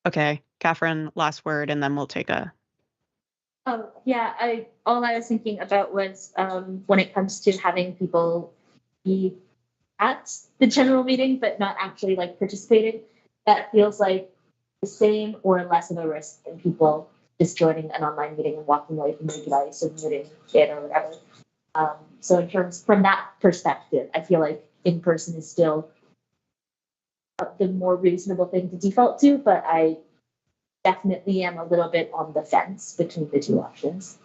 Speaker 2: Okay, Catherine, last word, and then we'll take a...
Speaker 1: Oh, yeah, all I was thinking about was when it comes to having people be at the general meeting, but not actually participating, that feels like the same or less of a risk than people just joining an online meeting and walking away from the device or muting it or whatever. So from that perspective, I feel like in person is still the more reasonable thing to default to, but I definitely am a little bit on the fence between the two options.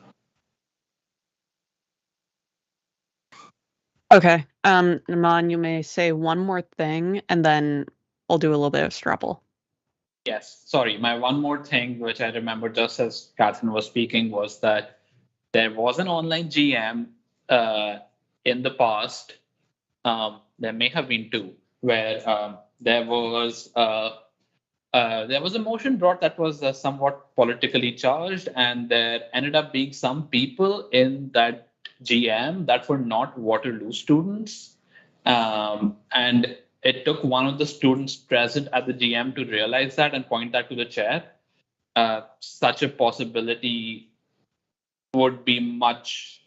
Speaker 2: Okay. Naman, you may say one more thing, and then I'll do a little bit of Strapple.
Speaker 3: Yes, sorry. My one more thing, which I remember just as Catherine was speaking, was that there was an online GM in the past. There may have been two, where there was a motion brought that was somewhat politically charged, and there ended up being some people in that GM that were not Waterloo students, and it took one of the students present at the GM to realize that and point that to the chair. Such a possibility would be much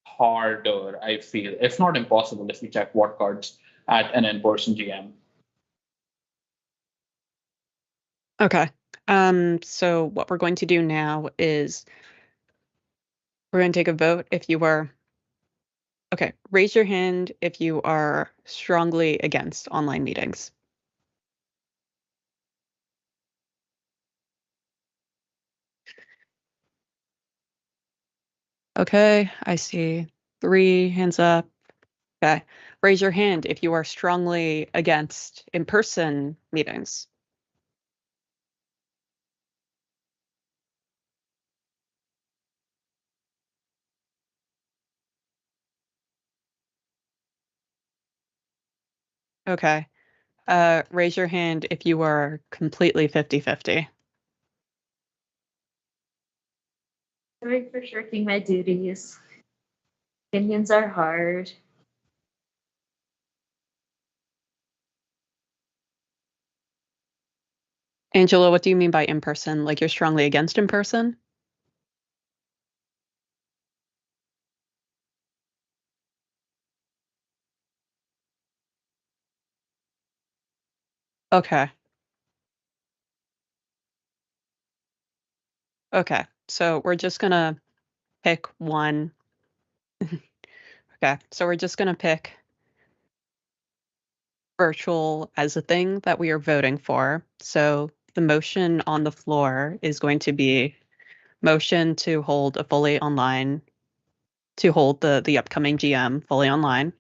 Speaker 3: harder, I feel, if not impossible, if we check what cards at an in-person GM.
Speaker 2: Okay. So what we're going to do now is we're going to take a vote if you are. Okay, raise your hand if you are strongly against online meetings. Okay, I see 3 hands up. Okay, raise your hand if you are strongly against in-person meetings. Okay, raise your hand if you are completely 50-50.
Speaker 1: Sorry for shirking my duties. Opinions are hard.
Speaker 2: Angela, what do you mean by in-person? Like you're strongly against in-person? Okay. Okay, so we're just gonna pick one. Okay, so we're just gonna pick virtual as a thing that we are voting for. So the motion on the floor is going to be motion to hold a fully online, to hold the upcoming GM fully online.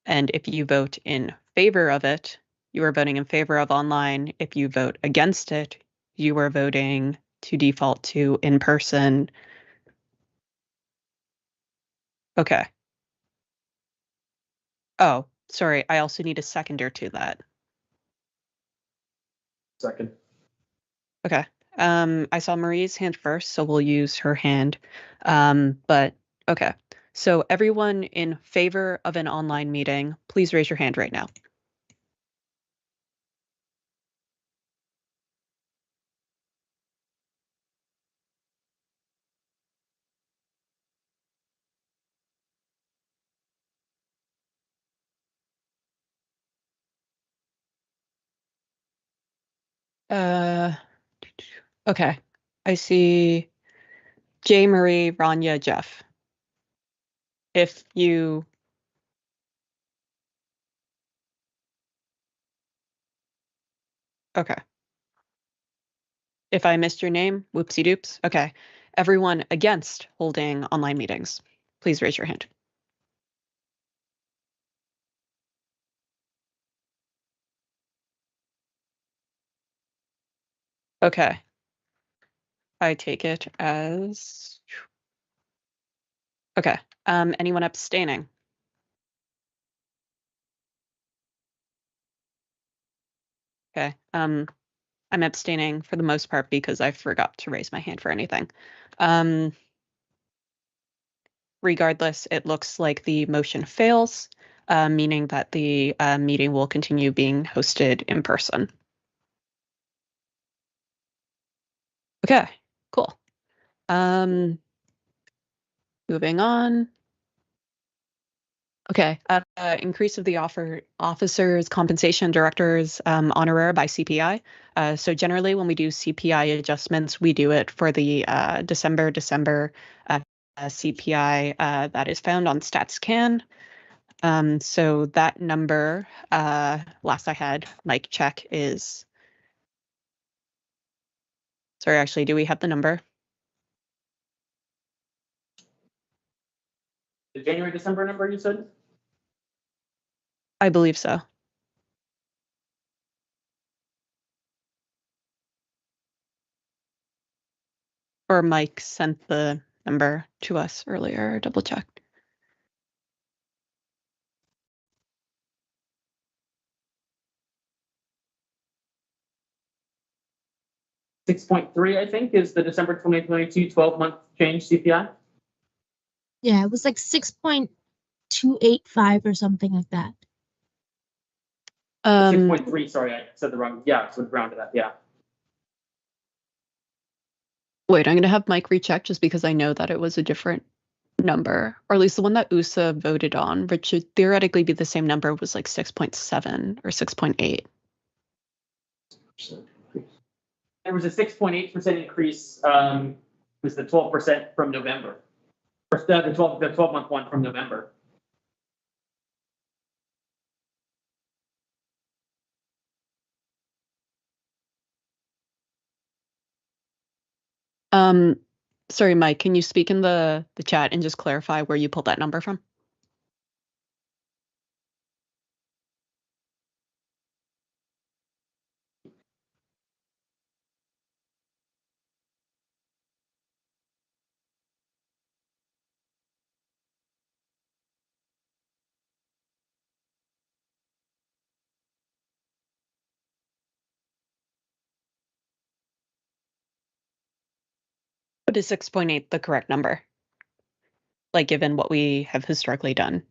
Speaker 2: And if you vote in favor of it, you are voting in favor of online. If you vote against it, you are voting to default to in-person. Okay. Oh, sorry. I also need a seconder to that.
Speaker 8: Second.
Speaker 2: Okay. I saw Marie's hand first, so we'll use her hand. But okay. So everyone in favor of an online meeting, please raise your hand right now. Okay. I see Jay, Marie, Rania, Jeff. If you okay. If I missed your name, whoopsie doops. Okay. Everyone against holding online meetings, please raise your hand. Okay. I take it as okay. Anyone abstaining? Okay. I'm abstaining for the most part because I forgot to raise my hand for anything. Regardless, it looks like the motion fails, meaning that the meeting will continue being hosted in person. Okay, cool. Moving on. Okay, increase of the officers' compensation directors honorar by CPI. So generally when we do CPI adjustments, we do it for the December CPI that is found on StatsCan. So that number, last I had, mic check is, sorry, actually, do we have the number?
Speaker 8: The January, December number you said?
Speaker 2: I believe so. Or Mike sent the number to us earlier, double checked.
Speaker 8: $6.3, I think, is the December 2022 12-month change CPI.
Speaker 11: Yeah, it was like 6.285 or something like that.
Speaker 8: 6.3, sorry, I said the wrong. Yeah, so round to that, yeah.
Speaker 2: Wait, I'm going to have Mike recheck just because I know that it was a different number, or at least the one that WUSA voted on, which should theoretically be the same number, was like 6.7 or 6.8.
Speaker 8: there was a 6.8% increase, was the 12% from November. Or the 12-month one from November.
Speaker 2: Sorry, Mike, can you speak in the chat and just clarify where you pulled that number from? But is 6.8 the correct number? Like, given what we have historically done?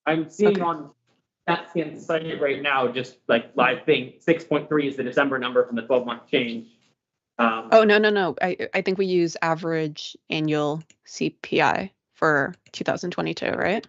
Speaker 8: I'm seeing on that scan site right now, just like live thing, 6.3 is the December number from the 12-month change.
Speaker 2: Oh, no. I think we use average annual CPI for 2022, right?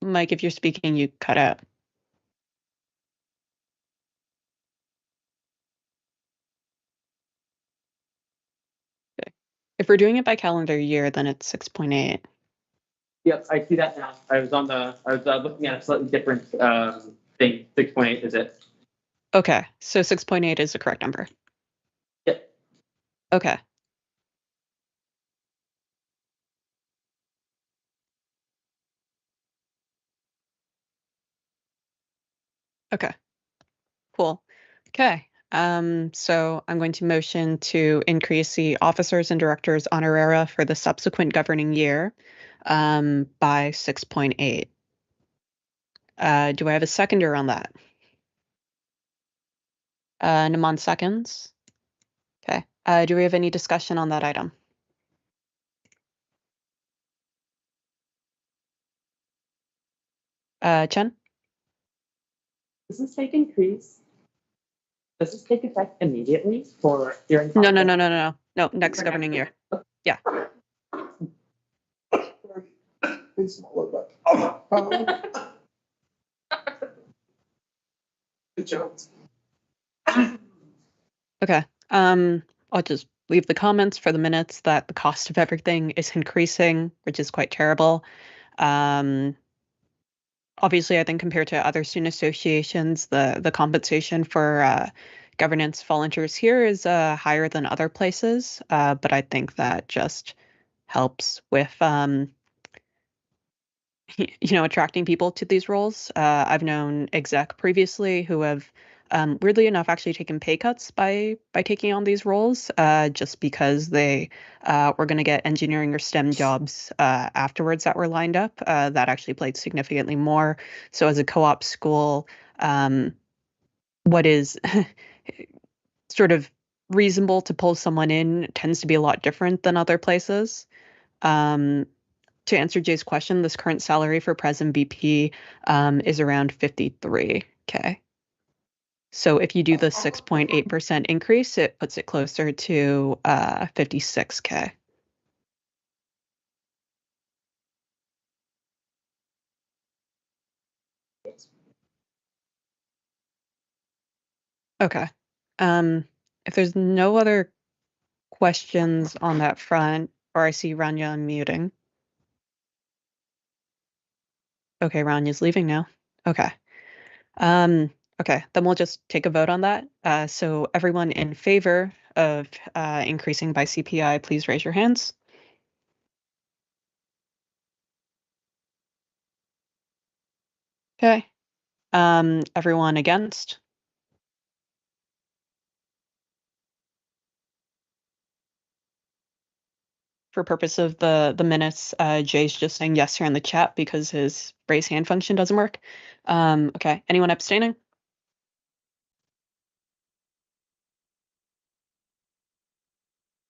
Speaker 2: Mike, if you're speaking, you cut out. Okay. If we're doing it by calendar year, then it's 6.8.
Speaker 8: Yep, I see that now. I was looking at a slightly different thing. 6.8 is it?
Speaker 2: Okay, so 6.8 is the correct number.
Speaker 8: Yep.
Speaker 2: Okay. Okay. Cool. Okay. So I'm going to motion to increase the officers and directors honoraria for the subsequent governing year by 6.8. Do I have a seconder on that? Naman seconds. Okay. Do we have any discussion on that item? Chen?
Speaker 4: Does this take effect immediately for hearing?
Speaker 2: No, next governing year. Yeah.
Speaker 7: Good job.
Speaker 2: Okay. I'll just leave the comments for the minutes that the cost of everything is increasing, which is quite terrible. Obviously, I think compared to other student associations, the compensation for governance volunteers here is higher than other places, but I think that just helps with attracting people to these roles. I've known exec previously who have weirdly enough actually taken pay cuts by taking on these roles just because they were going to get engineering or STEM jobs afterwards that were lined up that actually played significantly more. So as a co-op school, what is sort of reasonable to pull someone in tends to be a lot different than other places. To answer Jay's question, this current salary for Pres and VP is around 53K. So if you do the 6.8% increase, it puts it closer to 56K. Okay. If there's no other questions on that front, or I see Rania unmuting. Okay, Ranya's leaving now. Okay. Okay, then we'll just take a vote on that. So everyone in favor of increasing by CPI, please raise your hands. Okay. Everyone against? for purpose of the minutes, Jay's just saying yes here in the chat because his raise hand function doesn't work. Okay, anyone abstaining?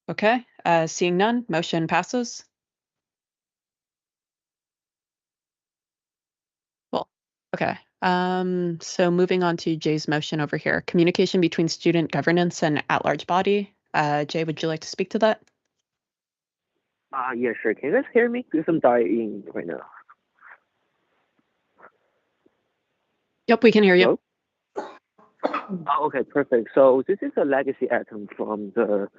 Speaker 2: Okay, seeing none, motion passes. Well, okay. So moving on to Jay's motion over here, communication between student governance and at-large body. Jay, would you like to speak to that?
Speaker 12: Yeah, sure. Can you guys hear me? Because I'm dying right now.
Speaker 2: Yep, we can hear you.
Speaker 12: Hello? Oh, okay, perfect. So this is a legacy item from the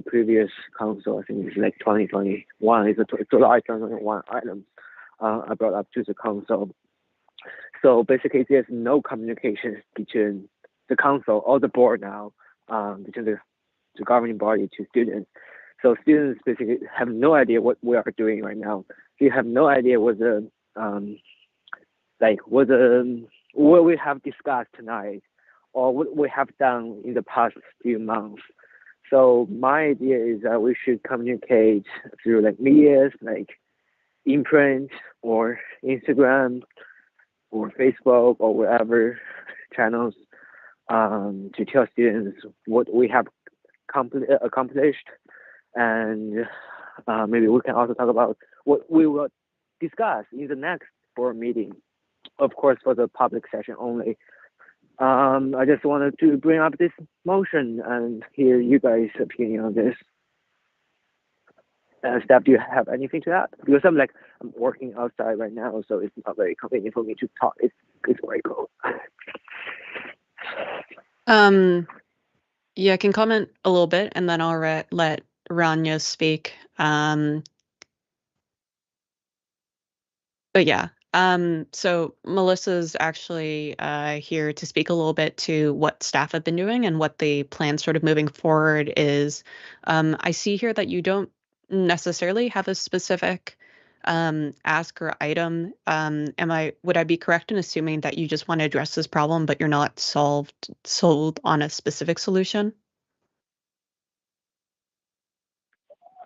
Speaker 12: previous council. I think it's like 2021. It's a July 2021 item I brought up to the council. So basically, there's no communication between the council or the board now, between the governing body to students. So students basically have no idea what we are doing right now. They have no idea what we have discussed tonight or what we have done in the past few months. So my idea is that we should communicate through like medias, like imprint or Instagram or Facebook or whatever channels, to tell students what we have accomplished. And maybe we can also talk about what we will discuss in the next board meeting, of course, for the public session only. I just wanted to bring up this motion and hear you guys' opinion on this. Steph, do you have anything to add? Because I'm working outside right now, so it's not very convenient for me to talk. It's very cold.
Speaker 2: Yeah, I can comment a little bit, and then I'll let Rania speak. But yeah, so Melissa's actually here to speak a little bit to what staff have been doing and what the plan sort of moving forward is. I see here that you don't necessarily have a specific ask or item. Would I be correct in assuming that you just want to address this problem, but you're not sold on a specific solution?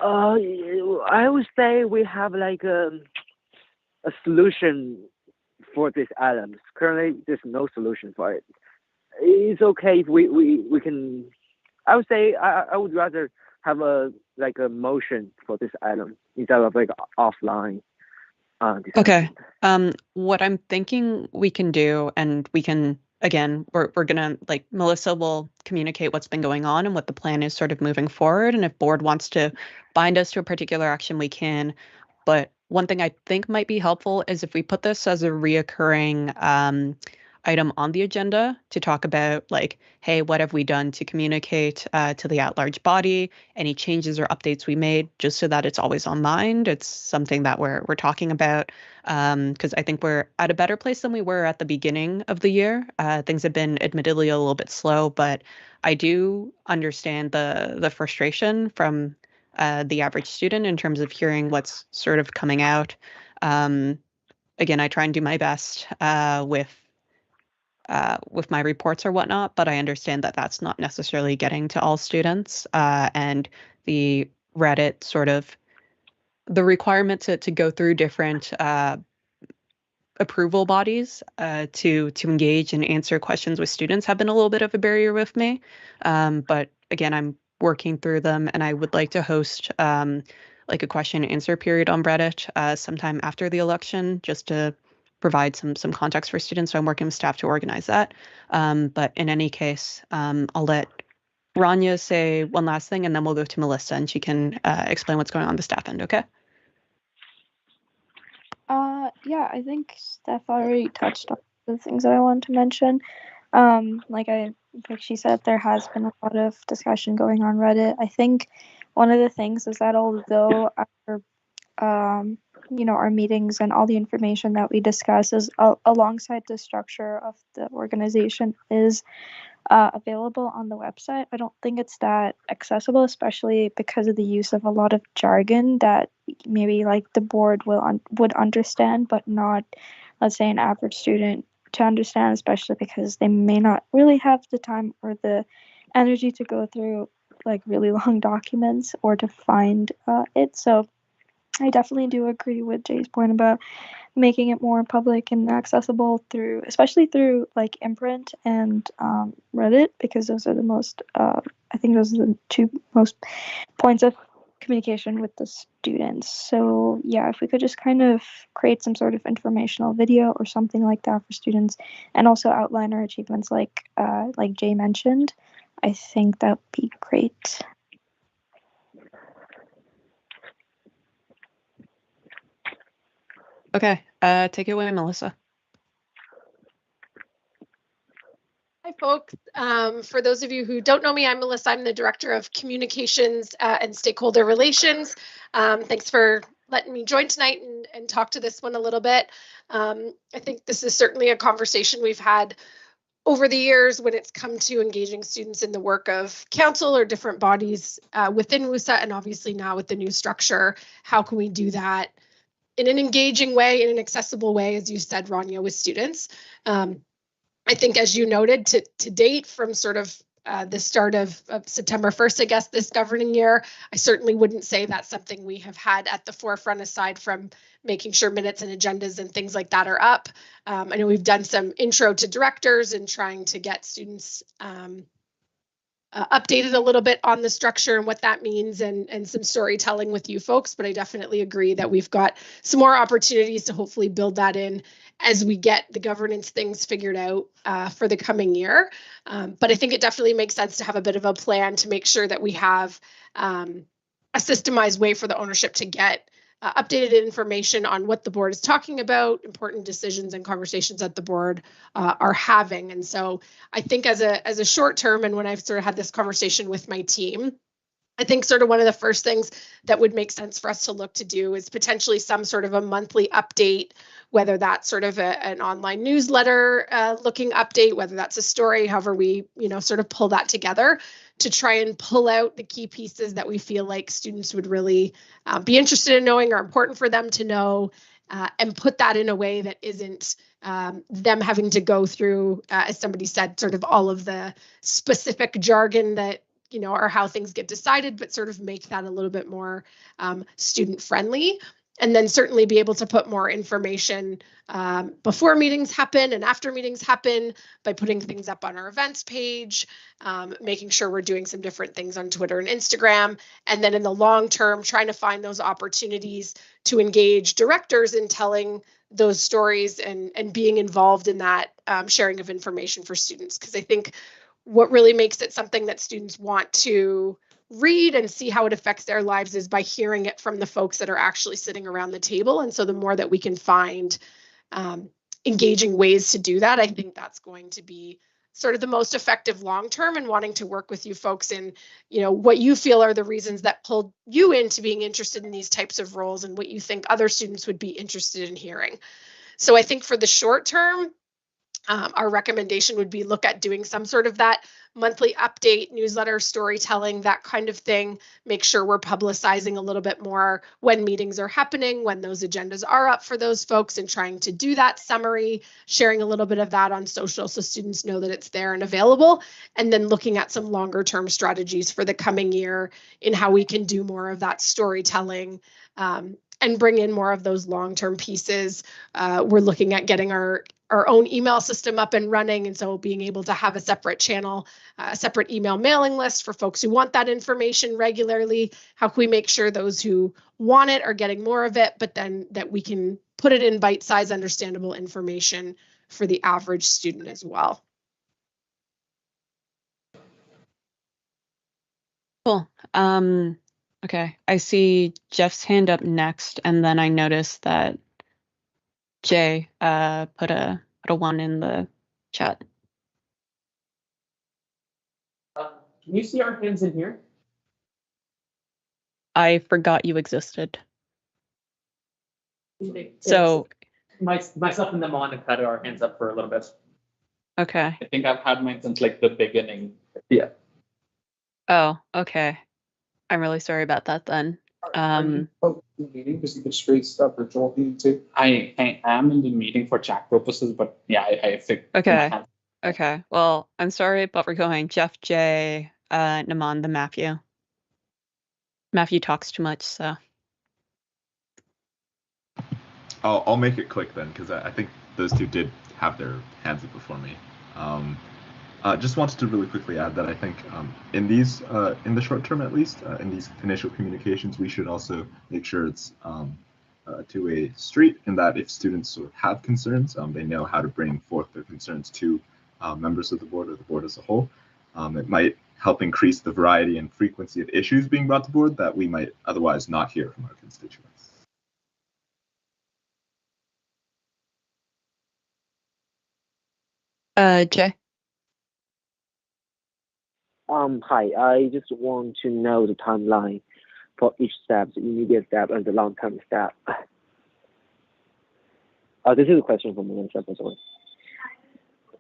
Speaker 12: I would say we have like a solution for these items. Currently, there's no solution for it. It's okay if we can. I would say I would rather have a motion for this item instead of like offline.
Speaker 2: Okay. What I'm thinking we can do, and we can again, we're gonna Melissa will communicate what's been going on and what the plan is sort of moving forward. And if board wants to bind us to a particular action, we can. But one thing I think might be helpful is if we put this as a reoccurring item on the agenda to talk about hey, what have we done to communicate to the at-large body, any changes or updates we made, just so that it's always on mind. It's something that we're talking about, because I think we're at a better place than we were at the beginning of the year. Things have been admittedly a little bit slow, but I do understand the frustration from the average student in terms of hearing what's sort of coming out. Again, I try and do my best with my reports or whatnot, but I understand that that's not necessarily getting to all students. And the Reddit sort of the requirement to go through different approval bodies to engage and answer questions with students have been a little bit of a barrier with me. But again, I'm working through them, and I would like to host a question and answer period on Reddit sometime after the election, just to provide some context for students. So I'm working with staff to organize that. But in any case, I'll let Rania say one last thing, and then we'll go to Melissa, and she can explain what's going on the staff end, okay?
Speaker 13: Yeah, I think Steph already touched on the things that I wanted to mention. Like she said, there has been a lot of discussion going on Reddit. I think one of the things is that although our meetings and all the information that we discuss is alongside the structure of the organization is available on the website, I don't think it's that accessible, especially because of the use of a lot of jargon that maybe the board would understand, but not, let's say, an average student to understand, especially because they may not really have the time or the energy to go through like really long documents or to find it. So I definitely do agree with Jay's point about making it more public and accessible through, especially through like imprint and Reddit, because those are the most, I think those are the two most points of communication with the students. So yeah, if we could just kind of create some sort of informational video or something like that for students, and also outline our achievements like Jay mentioned, I think that would be great.
Speaker 2: Okay, take it away, Melissa.
Speaker 14: Hi, folks. For those of you who don't know me, I'm Melissa. I'm the Director of Communications and Stakeholder Relations. Thanks for letting me join tonight and talk to this one a little bit. I think this is certainly a conversation we've had over the years when it's come to engaging students in the work of council or different bodies within WUSA, and obviously now with the new structure, how can we do that in an engaging way, in an accessible way, as you said, Rania, with students. I think, as you noted, to date, from sort of the start of September 1st, I guess, this governing year, I certainly wouldn't say that's something we have had at the forefront, aside from making sure minutes and agendas and things like that are up. I know we've done some intro to directors and trying to get students updated a little bit on the structure and what that means, and some storytelling with you folks, but I definitely agree that we've got some more opportunities to hopefully build that in as we get the governance things figured out for the coming year. But I think it definitely makes sense to have a bit of a plan to make sure that we have a systemized way for the ownership to get updated information on what the board is talking about, important decisions and conversations that the board are having. And so I think as a short term, and when I've sort of had this conversation with my team, I think sort of one of the first things that would make sense for us to look to do is potentially some sort of a monthly update, whether that's sort of an online newsletter looking update, whether that's a story, however we, sort of pull that together to try and pull out the key pieces that we feel like students would really be interested in knowing or important for them to know, and put that in a way that isn't them having to go through, as somebody said, sort of all of the specific jargon that or how things get decided, but sort of make that a little bit more student friendly. And then certainly be able to put more information before meetings happen and after meetings happen by putting things up on our events page, making sure we're doing some different things on Twitter and Instagram. And then in the long term, trying to find those opportunities to engage directors in telling those stories and being involved in that sharing of information for students. Because I think what really makes it something that students want to read and see how it affects their lives is by hearing it from the folks that are actually sitting around the table. And so the more that we can find engaging ways to do that, I think that's going to be sort of the most effective long term, and wanting to work with you folks in, what you feel are the reasons that pulled you into being interested in these types of roles and what you think other students would be interested in hearing. So I think for the short term, our recommendation would be look at doing some sort of that monthly update, newsletter, storytelling, that kind of thing. Make sure we're publicizing a little bit more when meetings are happening, when those agendas are up for those folks, and trying to do that summary, sharing a little bit of that on social so students know that it's there and available, and then looking at some longer term strategies for the coming year in how we can do more of that storytelling and bring in more of those long-term pieces. We're looking at getting our own email system up and running, and so being able to have a separate channel, a separate email mailing list for folks who want that information regularly. How can we make sure those who want it are getting more of it, but then that we can put it in bite-sized, understandable information for the average student as well.
Speaker 2: Cool. Okay, I see Jeff's hand up next, and then I noticed that Jay put a 1 in the chat.
Speaker 4: Can you see our hands in here?
Speaker 2: I forgot you existed. So
Speaker 8: myself and them on had our hands up for a little bit.
Speaker 2: Okay.
Speaker 3: I think I've had mine since like the beginning.
Speaker 8: Yeah.
Speaker 2: Oh, okay. I'm really sorry about that then.
Speaker 7: Meeting because you could straight stop virtual meeting too.
Speaker 3: I am in the meeting for chat purposes, but yeah, I think.
Speaker 2: Okay. Well, I'm sorry, but we're going Jeff, Jay, Naman than Matthew. Matthew talks too much, so.
Speaker 9: I'll make it quick then, because I think those two did have their hands up before me. Just wanted to really quickly add that I think in these, in the short term at least, in these initial communications, we should also make sure it's a two-way street, in that if students sort of have concerns, they know how to bring forth their concerns to members of the board or the board as a whole. It might help increase the variety and frequency of issues being brought to board that we might otherwise not hear from our constituents.
Speaker 2: Jay?
Speaker 12: Hi, I just want to know the timeline for each step, the immediate step and the long-term step. This is a question from Melissa, by the way.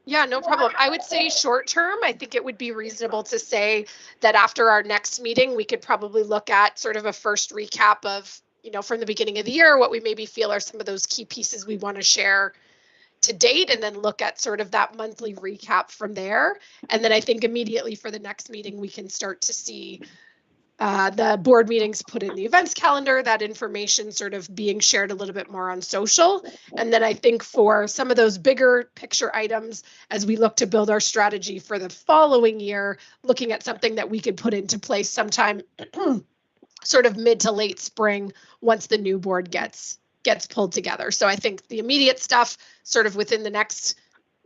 Speaker 14: Yeah, no problem. I would say short term, I think it would be reasonable to say that after our next meeting, we could probably look at sort of a first recap of, from the beginning of the year, what we maybe feel are some of those key pieces we want to share to date, and then look at sort of that monthly recap from there. And then I think immediately for the next meeting, we can start to see the board meetings put in the events calendar, that information sort of being shared a little bit more on social. And then I think for some of those bigger picture items, as we look to build our strategy for the following year, looking at something that we could put into place sometime sort of mid to late spring once the new board gets pulled together. So I think the immediate stuff sort of within the next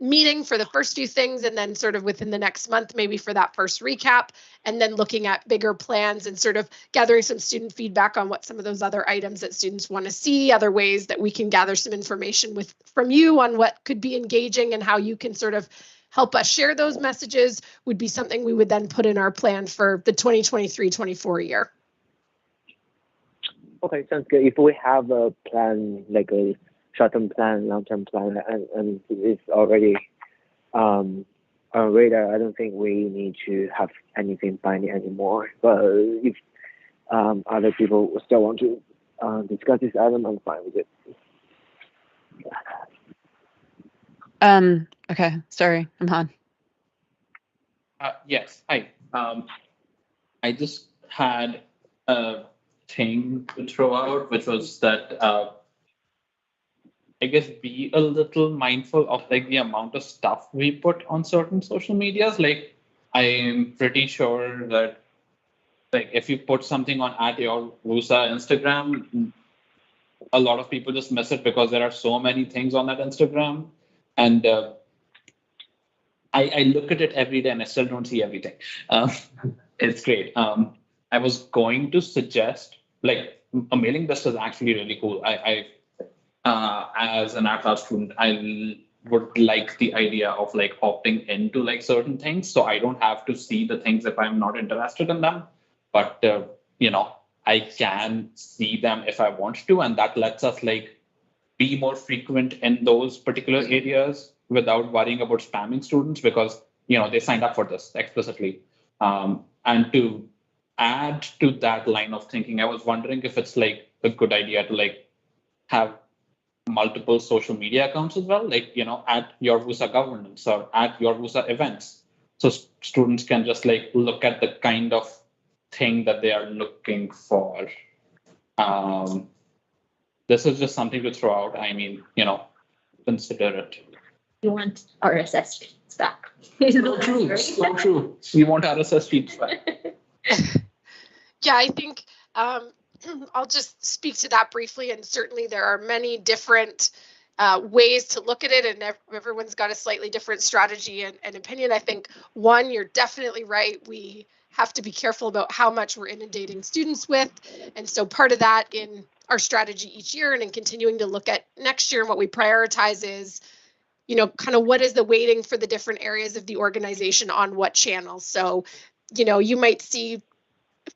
Speaker 14: meeting for the first few things, and then sort of within the next month, maybe for that first recap, and then looking at bigger plans and sort of gathering some student feedback on what some of those other items that students want to see, other ways that we can gather some information from you on what could be engaging and how you can sort of help us share those messages, would be something we would then put in our plan for the 2023-24 year.
Speaker 12: Okay, sounds good. If we have a plan, like a short-term plan, long-term plan, and it's already on radar, I don't think we need to have anything binding anymore. But if other people still want to discuss this item, I'm fine with it.
Speaker 2: Okay, sorry, Amhan.
Speaker 3: Yes, hi. I just had a thing to throw out, which was that I guess be a little mindful of like the amount of stuff we put on certain social medias. Like I'm pretty sure that like if you put something on at yourWUSA Instagram, a lot of people just miss it because there are so many things on that Instagram. And I look at it every day and I still don't see everything. It's great. I was going to suggest like a mailing list is actually really cool. As an art class student, I would like the idea of like opting into like certain things, so I don't have to see the things if I'm not interested in them. But I can see them if I want to, and that lets us like be more frequent in those particular areas without worrying about spamming students, because they signed up for this explicitly. And to add to that line of thinking, I was wondering if it's like a good idea to like have multiple social media accounts as well, like at yourWUSA governance or at yourWUSA events, so students can just like look at the kind of thing that they are looking for. This is just something to throw out. I mean, consider it.
Speaker 1: You want RSS feeds back.
Speaker 3: So true, so true. We want RSS feeds back.
Speaker 14: Yeah, I think I'll just speak to that briefly, and certainly there are many different ways to look at it, and everyone's got a slightly different strategy and opinion. I think one, you're definitely right. We have to be careful about how much we're inundating students with, and so part of that in our strategy each year and in continuing to look at next year and what we prioritize is, kind of what is the weighting for the different areas of the organization on what channels. So, you might see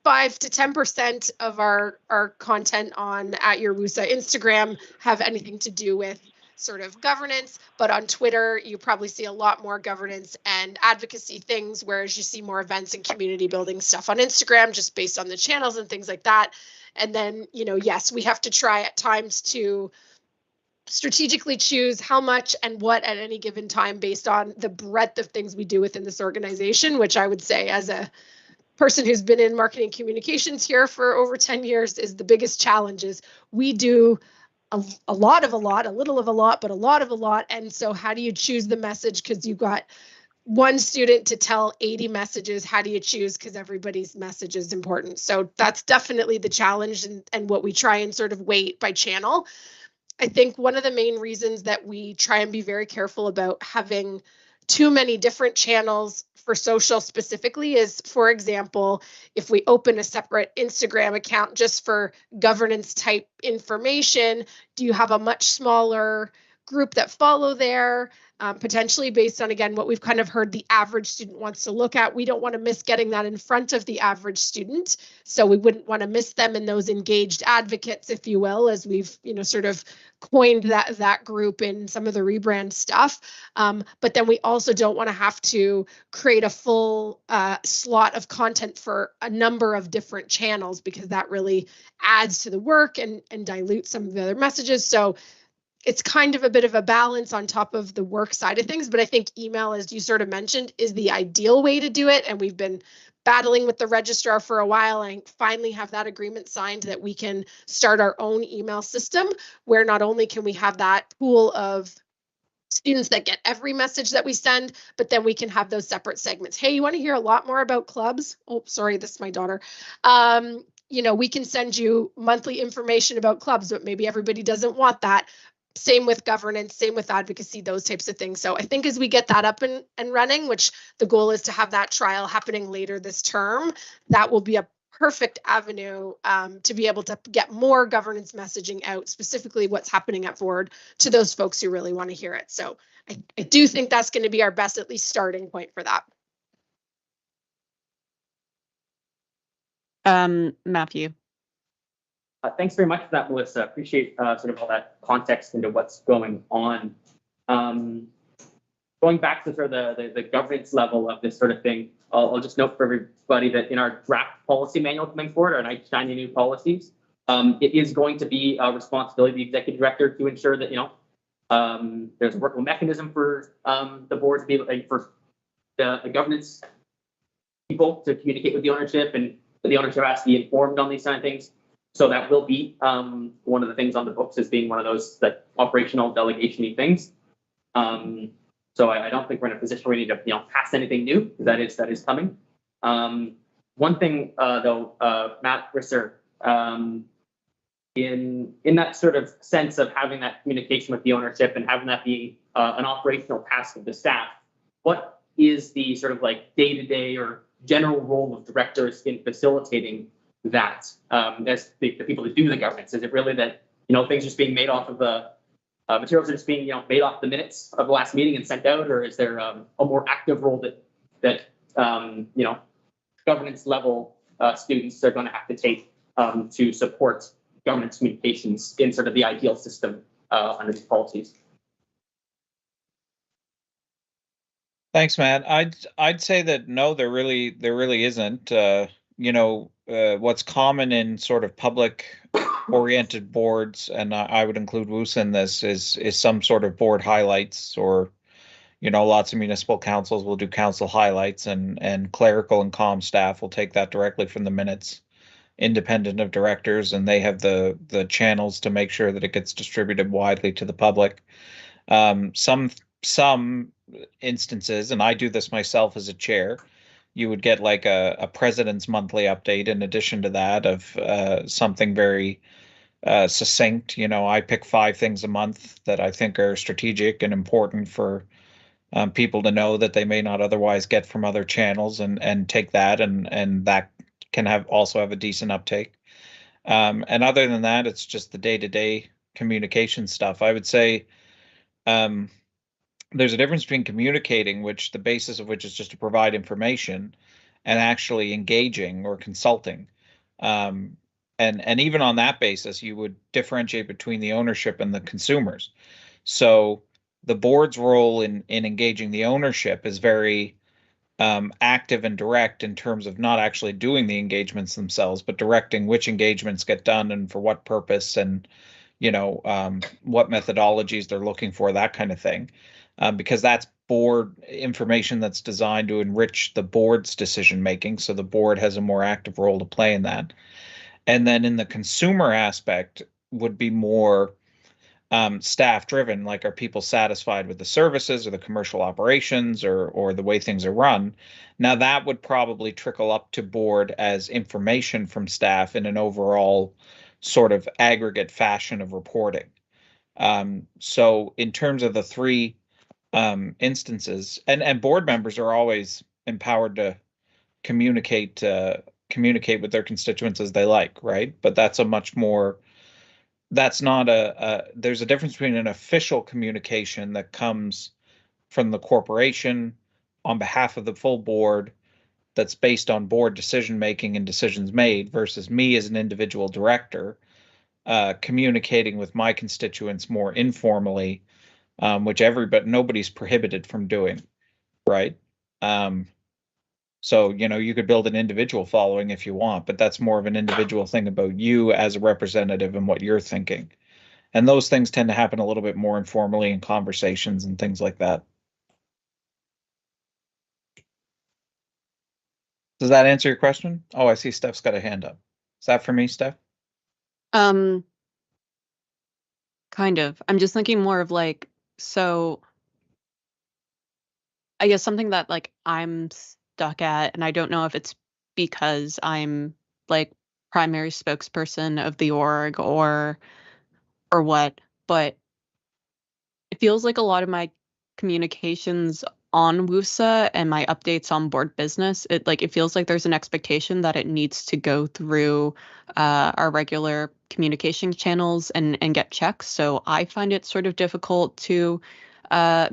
Speaker 14: 5 to 10% of our content on at yourWUSA Instagram have anything to do with sort of governance, but on Twitter you probably see a lot more governance and advocacy things, whereas you see more events and community building stuff on Instagram just based on the channels and things like that. And then yes, we have to try at times to strategically choose how much and what at any given time based on the breadth of things we do within this organization, which I would say as a person who's been in marketing communications here for over 10 years is the biggest challenge. Is we do a lot of a lot, a little of a lot, but a lot of a lot. And so how do you choose the message? Because you've got one student to tell 80 messages. How do you choose? Because everybody's message is important. So that's definitely the challenge and what we try and sort of weight by channel. I think one of the main reasons that we try and be very careful about having too many different channels for social specifically is, for example, if we open a separate Instagram account just for governance type information, do you have a much smaller group that follow there? Potentially based on, again, what we've kind of heard the average student wants to look at. We don't want to miss getting that in front of the average student. So we wouldn't want to miss them in those engaged advocates, if you will, as we've, sort of coined that group in some of the rebrand stuff. But then we also don't want to have to create a full slot of content for a number of different channels, because that really adds to the work and dilutes some of the other messages. So it's kind of a bit of a balance on top of the work side of things, but I think email, as you sort of mentioned, is the ideal way to do it. And we've been battling with the registrar for a while and finally have that agreement signed that we can start our own email system, where not only can we have that pool of students that get every message that we send, but then we can have those separate segments. Hey, you want to hear a lot more about clubs? Oh, sorry, this is my daughter. We can send you monthly information about clubs, but maybe everybody doesn't want that. Same with governance, same with advocacy, those types of things. So I think as we get that up and running, which the goal is to have that trial happening later this term, that will be a perfect avenue to be able to get more governance messaging out, specifically what's happening at board, to those folks who really want to hear it. So I do think that's going to be our best, at least starting point for that.
Speaker 2: Matthew.
Speaker 8: Thanks very much for that, Melissa. Appreciate sort of all that context into what's going on. Going back to sort of the governance level of this sort of thing, I'll just note for everybody that in our draft policy manual coming forward, our 90 new policies, it is going to be a responsibility of the executive director to ensure that there's a workable mechanism for the board to be able, for the governance people to communicate with the ownership, and the ownership has to be informed on these kind of things. So that will be one of the things on the books as being one of those operational delegation-y things. So I don't think we're in a position where we need to pass anything new. That is coming. One thing though, Matt Risser, in that sort of sense of having that communication with the ownership and having that be an operational task of the staff, what is the sort of day-to-day or general role of directors in facilitating that as the people that do the governance? Is it really that things are just being made off of the materials are just being made off the minutes of the last meeting and sent out, or is there a more active role that governance level students are going to have to take to support governance communications in sort of the ideal system under these policies?
Speaker 5: Thanks, Matt. I'd say that no, there really isn't. What's common in sort of public-oriented boards, and I would include WUSA in this, is some sort of board highlights, or lots of municipal councils will do council highlights, and clerical and comm staff will take that directly from the minutes, independent of directors, and they have the channels to make sure that it gets distributed widely to the public. Some instances, and I do this myself as a chair, you would get a president's monthly update in addition to that of something very succinct. I pick 5 things a month that I think are strategic and important for people to know that they may not otherwise get from other channels, and take that, and that can also have a decent uptake. And other than that, it's just the day-to-day communication stuff. I would say there's a difference between communicating, which the basis of which is just to provide information, and actually engaging or consulting. And even on that basis, you would differentiate between the ownership and the consumers. So the board's role in engaging the ownership is very active and direct in terms of not actually doing the engagements themselves, but directing which engagements get done and for what purpose, and what methodologies they're looking for, that kind of thing, because that's board information that's designed to enrich the board's decision making. So the board has a more active role to play in that. And then in the consumer aspect would be more staff driven, like are people satisfied with the services or the commercial operations or the way things are run. Now that would probably trickle up to board as information from staff in an overall sort of aggregate fashion of reporting. So in terms of the three instances, and board members are always empowered to communicate with their constituents as they like, right? But that's a much more that's not there's a difference between an official communication that comes from the corporation on behalf of the full board that's based on board decision making and decisions made versus me as an individual director communicating with my constituents more informally, which nobody's prohibited from doing, right? So, you could build an individual following if you want, but that's more of an individual thing about you as a representative and what you're thinking. And those things tend to happen a little bit more informally in conversations and things like that. Does that answer your question? Oh, I see Steph's got a hand up. Is that for me, Steph?
Speaker 2: Kind of. I'm just thinking more of like, so I guess something that like I'm stuck at, and I don't know if it's because I'm like primary spokesperson of the org or what, but it feels like a lot of my communications on WUSA and my updates on board business, it feels like there's an expectation that it needs to go through our regular communication channels and get checks. So I find it sort of difficult to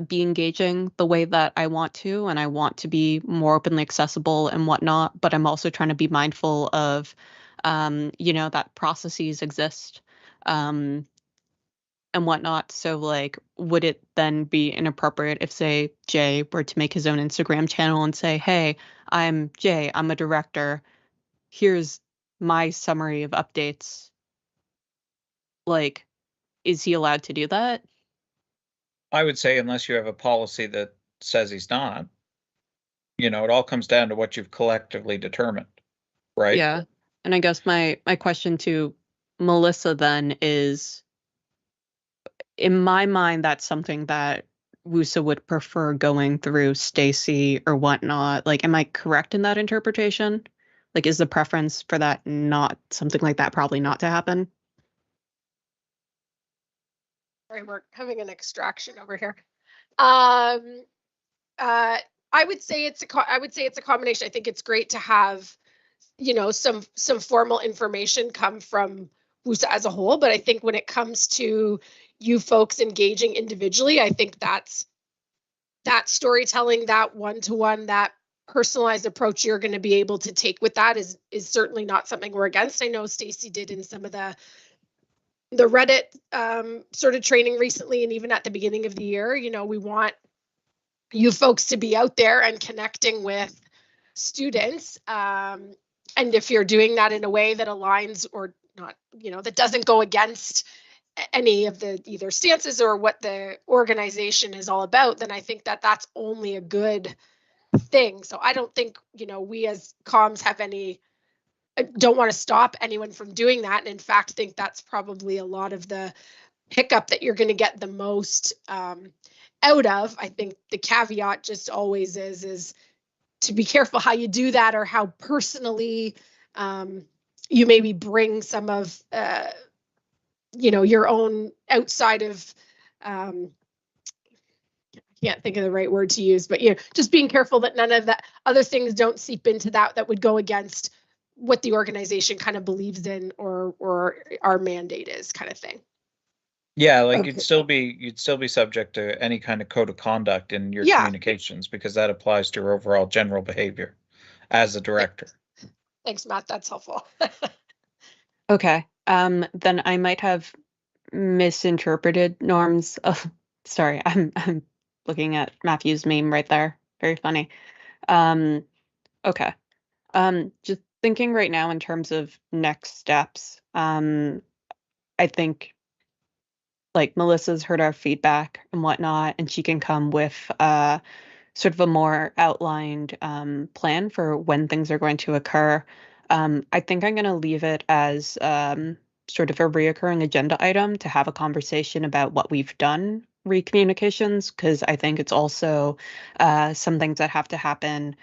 Speaker 2: be engaging the way that I want to, and I want to be more openly accessible and whatnot, but I'm also trying to be mindful of, that processes exist. And whatnot. So like, would it then be inappropriate if, say, Jay were to make his own Instagram channel and say, hey, I'm Jay, I'm a director, here's my summary of updates? Like, is he allowed to do that?
Speaker 5: I would say unless you have a policy that says he's not, it all comes down to what you've collectively determined, right?
Speaker 2: Yeah. And I guess my question to Melissa then is, in my mind, that's something that WUSA would prefer going through Stacy or whatnot. Like, am I correct in that interpretation? Like, is the preference for that not something like that probably not to happen?
Speaker 14: Sorry, we're having an extraction over here. I would say it's a combination. I think it's great to have, some formal information come from WUSA as a whole, but I think when it comes to you folks engaging individually, I think that storytelling, that one-to-one, that personalized approach you're going to be able to take with that is certainly not something we're against. I know Stacy did in some of the Reddit sort of training recently, and even at the beginning of the year, we want you folks to be out there and connecting with students. And if you're doing that in a way that aligns or not, that doesn't go against any of the either stances or what the organization is all about, then I think that that's only a good thing. So I don't think, we as comms have don't want to stop anyone from doing that. And in fact, think that's probably a lot of the pickup that you're going to get the most out of. I think the caveat just always is to be careful how you do that or how personally you maybe bring some of your own outside of I can't think of the right word to use, but just being careful that none of that other things don't seep into that would go against what the organization kind of believes in or our mandate is, kind of thing.
Speaker 5: Yeah, like okay. you'd still be subject to any kind of code of conduct in your communications, because that applies to your overall general behavior as a director.
Speaker 14: Thanks, Matt. That's helpful.
Speaker 2: Okay. Then I might have misinterpreted norms. Oh, sorry, I'm looking at Matthew's meme right there. Very funny. Okay. Just thinking right now in terms of next steps. I think like Melissa's heard our feedback and whatnot, and she can come with sort of a more outlined plan for when things are going to occur. I think I'm going to leave it as sort of a reoccurring agenda item to have a conversation about what we've done re-communications, because I think it's also some things that have to happen,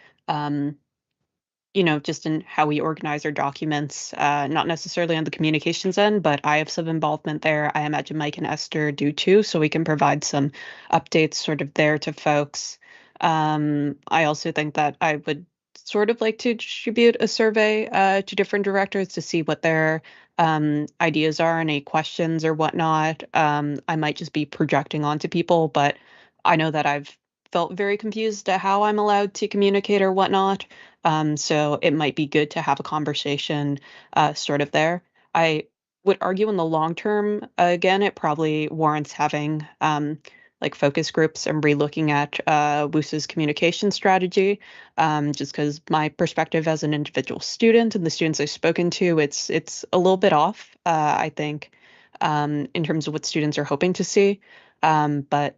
Speaker 2: just in how we organize our documents, not necessarily on the communications end, but I have some involvement there. I imagine Mike and Esther do too, so we can provide some updates sort of there to folks. I also think that I would sort of like to distribute a survey to different directors to see what their ideas are, any questions or whatnot. I might just be projecting onto people, but I know that I've felt very confused at how I'm allowed to communicate or whatnot. So it might be good to have a conversation sort of there. I would argue in the long term, again, it probably warrants having like focus groups and relooking at WUSA's communication strategy, just because my perspective as an individual student and the students I've spoken to, it's a little bit off, I think, in terms of what students are hoping to see. But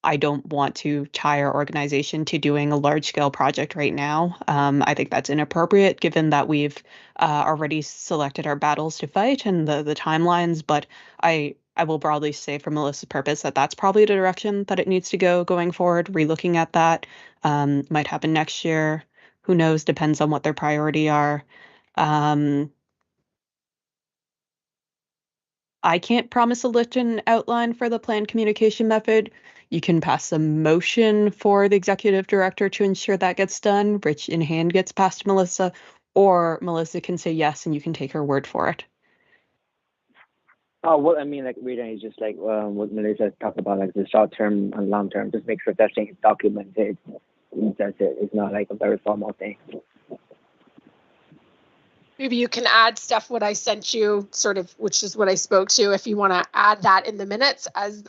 Speaker 2: I don't want to tie our organization to doing a large scale project right now. I think that's inappropriate given that we've already selected our battles to fight and the timelines. But I will broadly say for Melissa's purpose that that's probably the direction that it needs to go going forward. Relooking at that might happen next year. Who knows? Depends on what their priority are. I can't promise a written outline for the planned communication method. You can pass a motion for the executive director to ensure that gets done, which in hand gets passed to Melissa, or Melissa can say yes and you can take her word for it.
Speaker 12: Oh, what I mean, like reading is just like what Melissa talked about, like the short term and long term. Just make sure that thing is documented. That's it. It's not like a very formal thing.
Speaker 14: Maybe you can add stuff what I sent you, sort of, which is what I spoke to, if you want to add that in the minutes as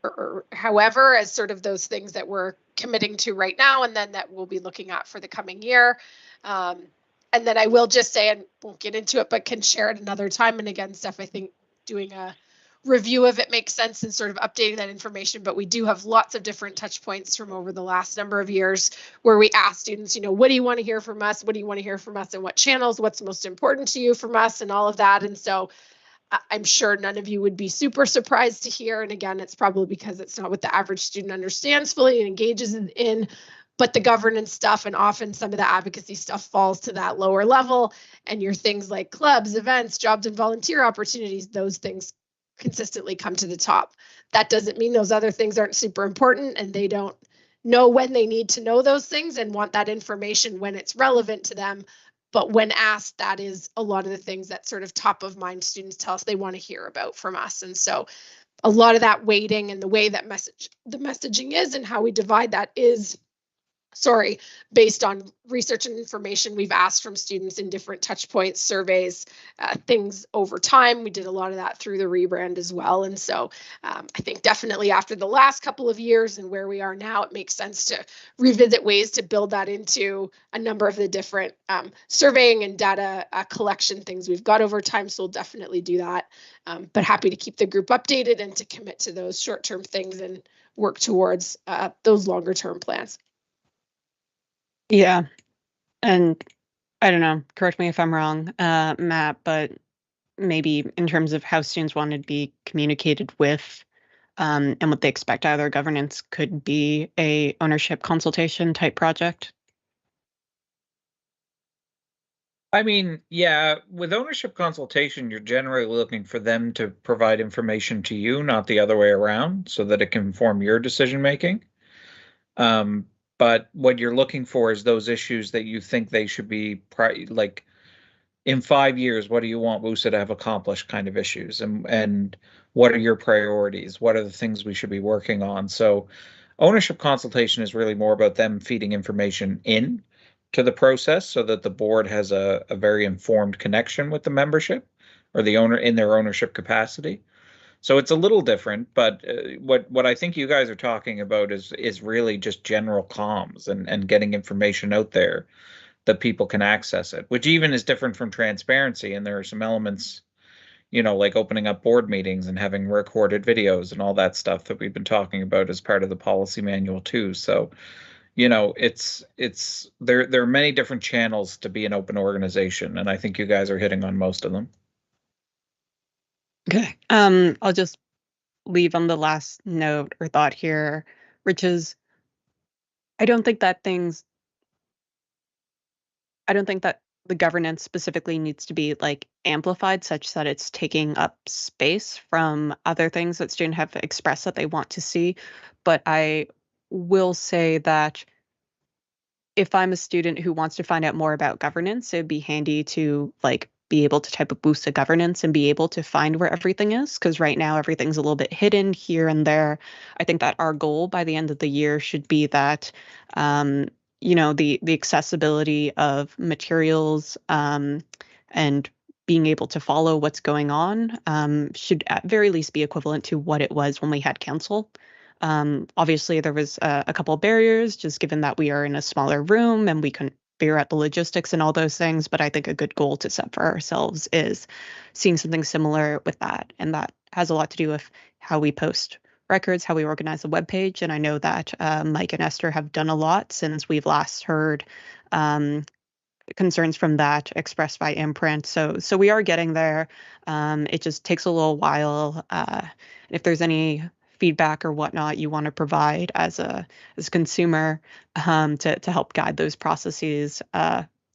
Speaker 14: or however, as sort of those things that we're committing to right now, and then that we'll be looking at for the coming year. And then I will just say, and won't get into it, but can share it another time. And again, Steph, I think doing a review of it makes sense and sort of updating that information, but we do have lots of different touch points from over the last number of years where we ask students, what do you want to hear from us? What do you want to hear from us, and what channels? What's most important to you from us, and all of that. And so I'm sure none of you would be super surprised to hear. And again, it's probably because it's not what the average student understands fully and engages in, but the governance stuff and often some of the advocacy stuff falls to that lower level. And your things like clubs, events, jobs and volunteer opportunities, those things consistently come to the top. That doesn't mean those other things aren't super important and they don't know when they need to know those things and want that information when it's relevant to them. But when asked, that is a lot of the things that sort of top of mind students tell us they want to hear about from us. And so a lot of that weighting and the way that the messaging is and how we divide that is based on research and information we've asked from students in different touch points, surveys, things over time. We did a lot of that through the rebrand as well. And so I think definitely after the last couple of years and where we are now, it makes sense to revisit ways to build that into a number of the different surveying and data collection things we've got over time. So we'll definitely do that. But happy to keep the group updated and to commit to those short-term things and work towards those longer-term plans.
Speaker 2: Yeah. And I don't know, correct me if I'm wrong, Matt, but maybe in terms of how students want to be communicated with and what they expect out of their governance could be a ownership consultation type project.
Speaker 5: I mean, yeah, with ownership consultation, you're generally looking for them to provide information to you, not the other way around, so that it can inform your decision making. But what you're looking for is those issues that you think they should be like in 5 years. What do you want WUSA to have accomplished? Kind of issues, and what are your priorities? What are the things we should be working on? So, ownership consultation is really more about them feeding information in to the process, so that the board has a very informed connection with the membership or the owner in their ownership capacity. So it's a little different, but what I think you guys are talking about is really just general comms and getting information out there that people can access it, which even is different from transparency. And there are some elements, like opening up board meetings and having recorded videos and all that stuff that we've been talking about as part of the policy manual too. So, it's there are many different channels to be an open organization, and I think you guys are hitting on most of them.
Speaker 2: Okay. I'll just leave on the last note or thought here, which is I don't think that the governance specifically needs to be like amplified such that it's taking up space from other things that students have expressed that they want to see. But I will say that if I'm a student who wants to find out more about governance, it'd be handy to like be able to type of WUSA governance and be able to find where everything is, because right now everything's a little bit hidden here and there. I think that our goal by the end of the year should be that the accessibility of materials and being able to follow what's going on should at very least be equivalent to what it was when we had council. Obviously, there was a couple of barriers, just given that we are in a smaller room and we couldn't figure out the logistics and all those things. But I think a good goal to set for ourselves is seeing something similar with that. And that has a lot to do with how we post records, how we organize the webpage. And I know that Mike and Esther have done a lot since we've last heard concerns from that expressed by Imprint. So we are getting there. It just takes a little while. If there's any feedback or whatnot you want to provide as a consumer to help guide those processes,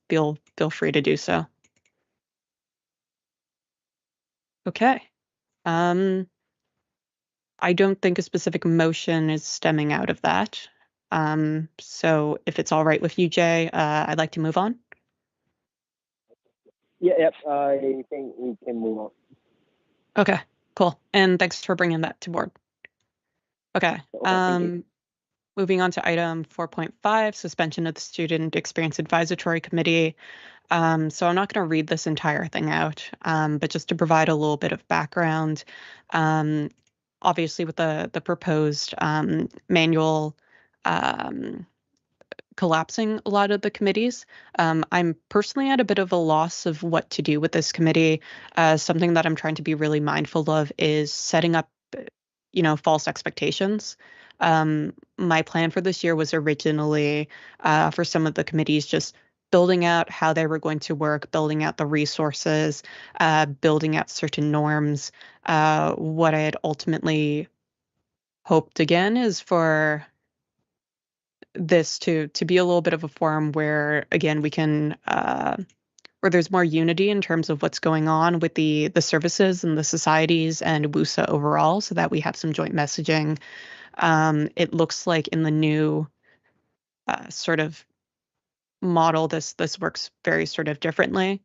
Speaker 2: feel free to do so. Okay. I don't think a specific motion is stemming out of that. So if it's all right with you, Jay, I'd like to move on.
Speaker 12: Yeah, yep. I think we can move on.
Speaker 2: Okay, cool. And thanks for bringing that to board. Okay. Moving on to item 4.5, suspension of the Student Experience Advisory Committee. So I'm not going to read this entire thing out, but just to provide a little bit of background, obviously with the proposed manual collapsing a lot of the committees, I'm personally at a bit of a loss of what to do with this committee. Something that I'm trying to be really mindful of is setting up false expectations. My plan for this year was originally for some of the committees just building out how they were going to work, building out the resources, building out certain norms. What I had ultimately hoped again is for this to be a little bit of a forum where, again, we can where there's more unity in terms of what's going on with the services and the societies and WUSA overall, so that we have some joint messaging. It looks like in the new sort of model, this works very sort of differently.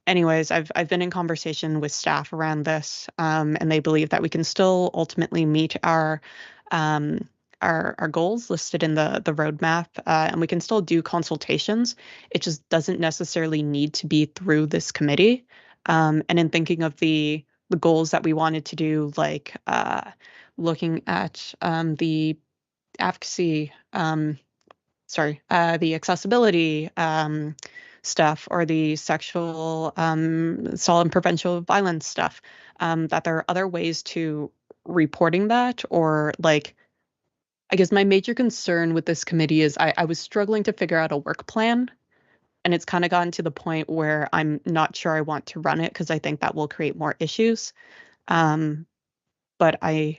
Speaker 2: Anyways, I've been in conversation with staff around this, and they believe that we can still ultimately meet our goals listed in the roadmap, and we can still do consultations. It just doesn't necessarily need to be through this committee. And in thinking of the goals that we wanted to do, like looking at the advocacy, the accessibility stuff, or the sexual assault and prevention of violence stuff, that there are other ways to reporting that, or like, I guess my major concern with this committee is I was struggling to figure out a work plan, and it's kind of gotten to the point where I'm not sure I want to run it because I think that will create more issues. But I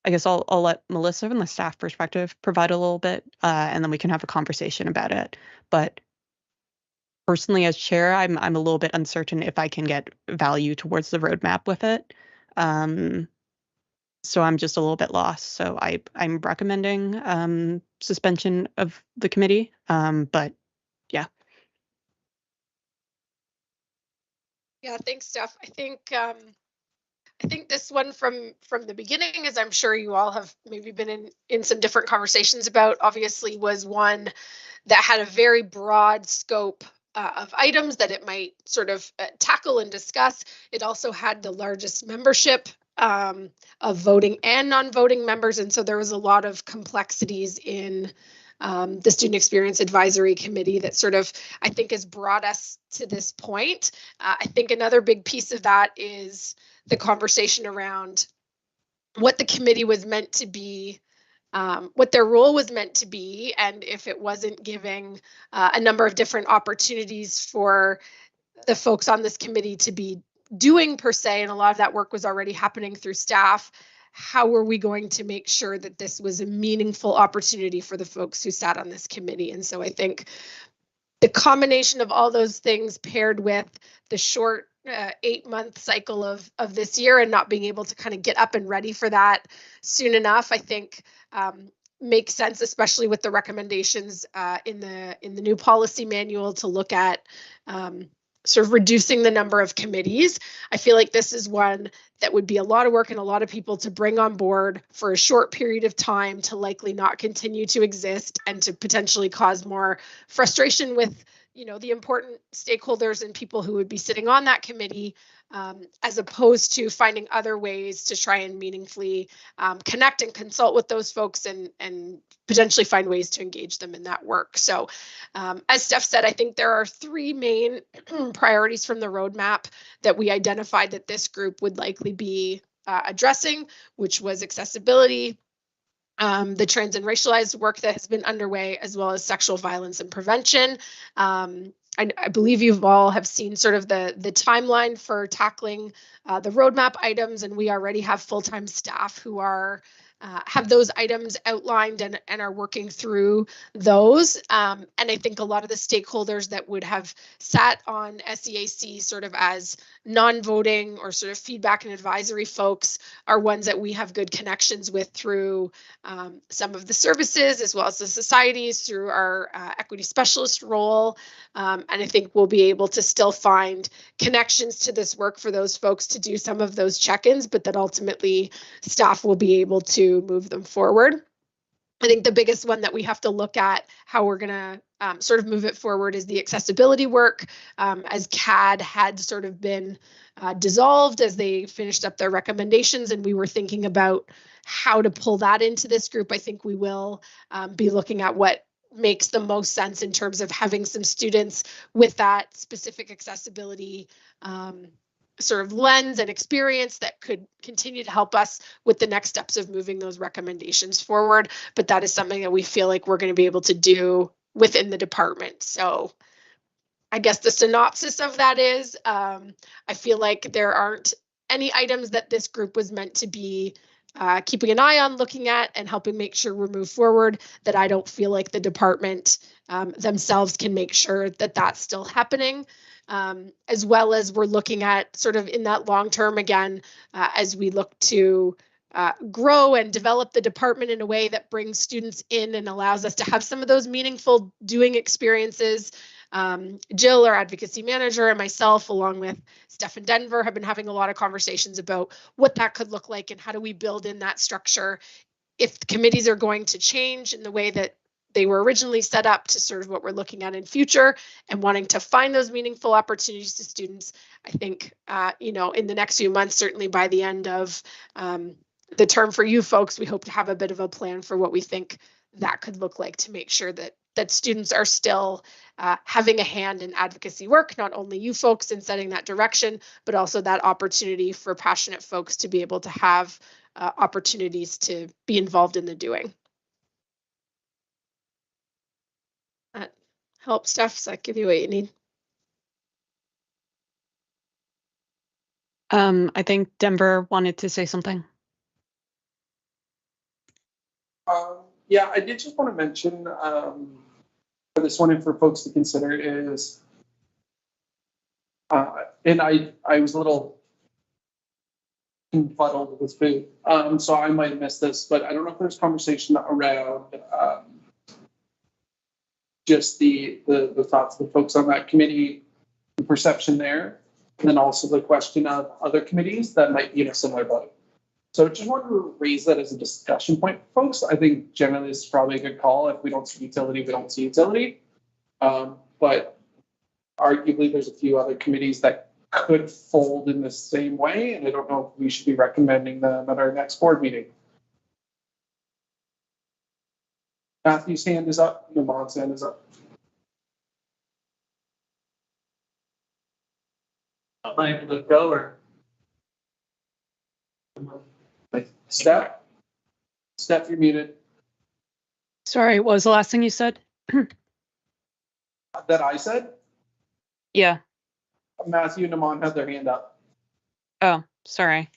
Speaker 2: guess I'll let Melissa from the staff perspective provide a little bit, and then we can have a conversation about it. But personally, as chair, I'm a little bit uncertain if I can get value towards the roadmap with it. So I'm just a little bit lost. So I'm recommending suspension of the committee. But yeah.
Speaker 14: Yeah, thanks, Steph. I think this one from the beginning, as I'm sure you all have maybe been in some different conversations about, obviously was one that had a very broad scope of items that it might sort of tackle and discuss. It also had the largest membership of voting and non-voting members, and so there was a lot of complexities in the Student Experience Advisory Committee that sort of, I think, has brought us to this point. I think another big piece of that is the conversation around what the committee was meant to be, what their role was meant to be, and if it wasn't giving a number of different opportunities for the folks on this committee to be doing per se, and a lot of that work was already happening through staff, how were we going to make sure that this was a meaningful opportunity for the folks who sat on this committee? And so I think the combination of all those things paired with the short 8-month cycle of this year and not being able to kind of get up and ready for that soon enough, I think makes sense, especially with the recommendations in the new policy manual to look at sort of reducing the number of committees. I feel like this is one that would be a lot of work and a lot of people to bring on board for a short period of time to likely not continue to exist and to potentially cause more frustration with, you know, the important stakeholders and people who would be sitting on that committee, as opposed to finding other ways to try and meaningfully connect and consult with those folks and potentially find ways to engage them in that work. So as Steph said, I think there are 3 main priorities from the roadmap that we identified that this group would likely be addressing, which was accessibility, the trans and racialized work that has been underway, as well as sexual violence and prevention. I believe you've all have seen sort of the timeline for tackling the roadmap items, and we already have full-time staff who are have those items outlined and are working through those. And I think a lot of the stakeholders that would have sat on SEAC sort of as non-voting or sort of feedback and advisory folks are ones that we have good connections with through some of the services as well as the societies through our equity specialist role. And I think we'll be able to still find connections to this work for those folks to do some of those check-ins, but that ultimately staff will be able to move them forward. I think the biggest one that we have to look at how we're going to sort of move it forward is the accessibility work, as CAD had sort of been dissolved as they finished up their recommendations, and we were thinking about how to pull that into this group. I think we will be looking at what makes the most sense in terms of having some students with that specific accessibility sort of lens and experience that could continue to help us with the next steps of moving those recommendations forward. But that is something that we feel like we're going to be able to do within the department. So I guess the synopsis of that is I feel like there aren't any items that this group was meant to be keeping an eye on, looking at, and helping make sure we move forward, that I don't feel like the department themselves can make sure that that's still happening. As well as we're looking at sort of in that long term again, as we look to grow and develop the department in a way that brings students in and allows us to have some of those meaningful doing experiences. Jill, our advocacy manager, and myself, along with Steph and Denver, have been having a lot of conversations about what that could look like and how do we build in that structure if the committees are going to change in the way that they were originally set up to sort of what we're looking at in future and wanting to find those meaningful opportunities to students. I think, you know, in the next few months, certainly by the end of the term for you folks, we hope to have a bit of a plan for what we think that could look like to make sure that students are still having a hand in advocacy work, not only you folks in setting that direction, but also that opportunity for passionate folks to be able to have opportunities to be involved in the doing. That helps, Steph. Does that give you what you need?
Speaker 2: I think Denver wanted to say something.
Speaker 7: Yeah, I did just want to mention for this one and for folks to consider is, and I was a little confuddled with food, so I might have missed this, but I don't know if there's conversation around just the thoughts of the folks on that committee, the perception there, and then also the question of other committees that might be in a similar boat. So just wanted to raise that as a discussion point, folks. I think generally this is probably a good call. If we don't see utility, we don't see utility. But arguably there's a few other committees that could fold in the same way, and I don't know if we should be recommending them at our next board meeting. Matthew's hand is up. Namon's hand is up.
Speaker 8: Am I able to go or?
Speaker 7: Steph, you're muted.
Speaker 2: Sorry, what was the last thing you said?
Speaker 7: That I said?
Speaker 2: Yeah.
Speaker 7: Matthew and Namon had their hand up.
Speaker 2: Oh, sorry.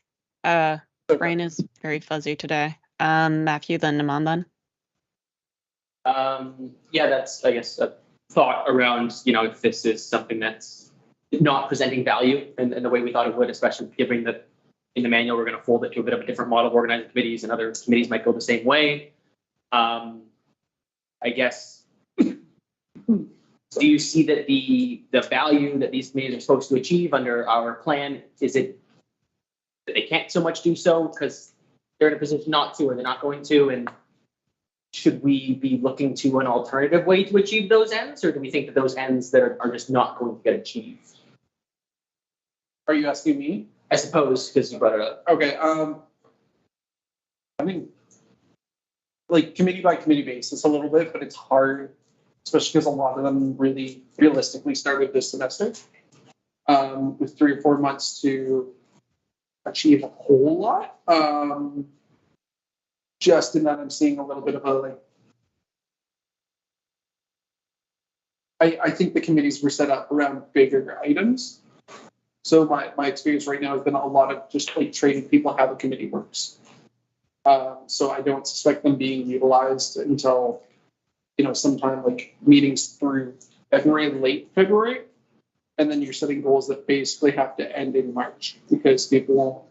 Speaker 2: Brain is very fuzzy today. Matthew, then Naman, then.
Speaker 8: Yeah, that's, I guess, a thought around, if this is something that's not presenting value in the way we thought it would, especially given that in the manual, we're going to fold it to a bit of a different model of organizing committees, and other committees might go the same way. I guess, do you see that the value that these committees are supposed to achieve under our plan, is it that they can't so much do so because they're in a position not to, or they're not going to, and should we be looking to an alternative way to achieve those ends, or do we think that those ends that are just not going to get achieved?
Speaker 7: Are you asking me?
Speaker 8: I suppose, because you brought it up.
Speaker 7: Okay. I mean, like committee by committee basis a little bit, but it's hard, especially because a lot of them really realistically started this semester with 3 or 4 months to achieve a whole lot. Just in that I'm seeing a little bit of a I think the committees were set up around bigger items. So my experience right now has been a lot of just like training people how the committee works. So I don't suspect them being utilized until, sometime like meetings through February, late February. And then you're setting goals that basically have to end in March because people won't,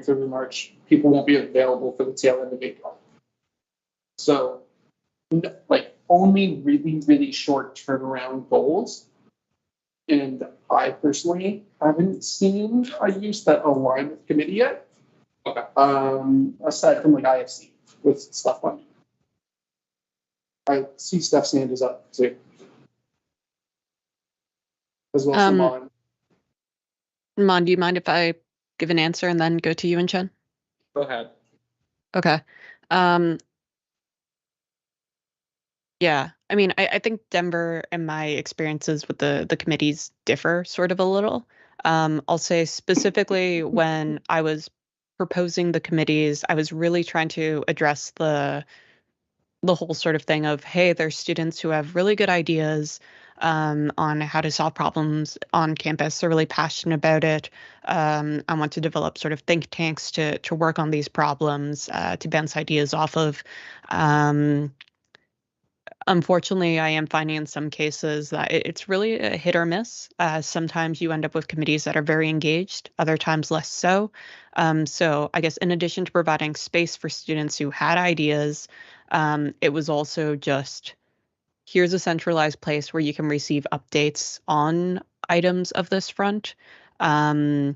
Speaker 7: February, March, people won't be available for the tail end of April. So like only really, really short turnaround goals. And I personally haven't seen a use that align with committee yet.
Speaker 8: Okay.
Speaker 7: Aside from like IFC with stuff on. I see Steph's hand is up too. As well as Simon.
Speaker 2: Mon, do you mind if I give an answer and then go to you and Chen?
Speaker 3: Go ahead.
Speaker 2: Okay. Yeah, I mean, I think Denver and my experiences with the committees differ sort of a little. I'll say specifically when I was proposing the committees, I was really trying to address the whole sort of thing of, hey, there's students who have really good ideas on how to solve problems on campus. They're really passionate about it. I want to develop sort of think tanks to work on these problems, to bounce ideas off of. Unfortunately, I am finding in some cases that it's really a hit or miss. Sometimes you end up with committees that are very engaged, other times less so. So I guess in addition to providing space for students who had ideas, it was also just, here's a centralized place where you can receive updates on items of this front. And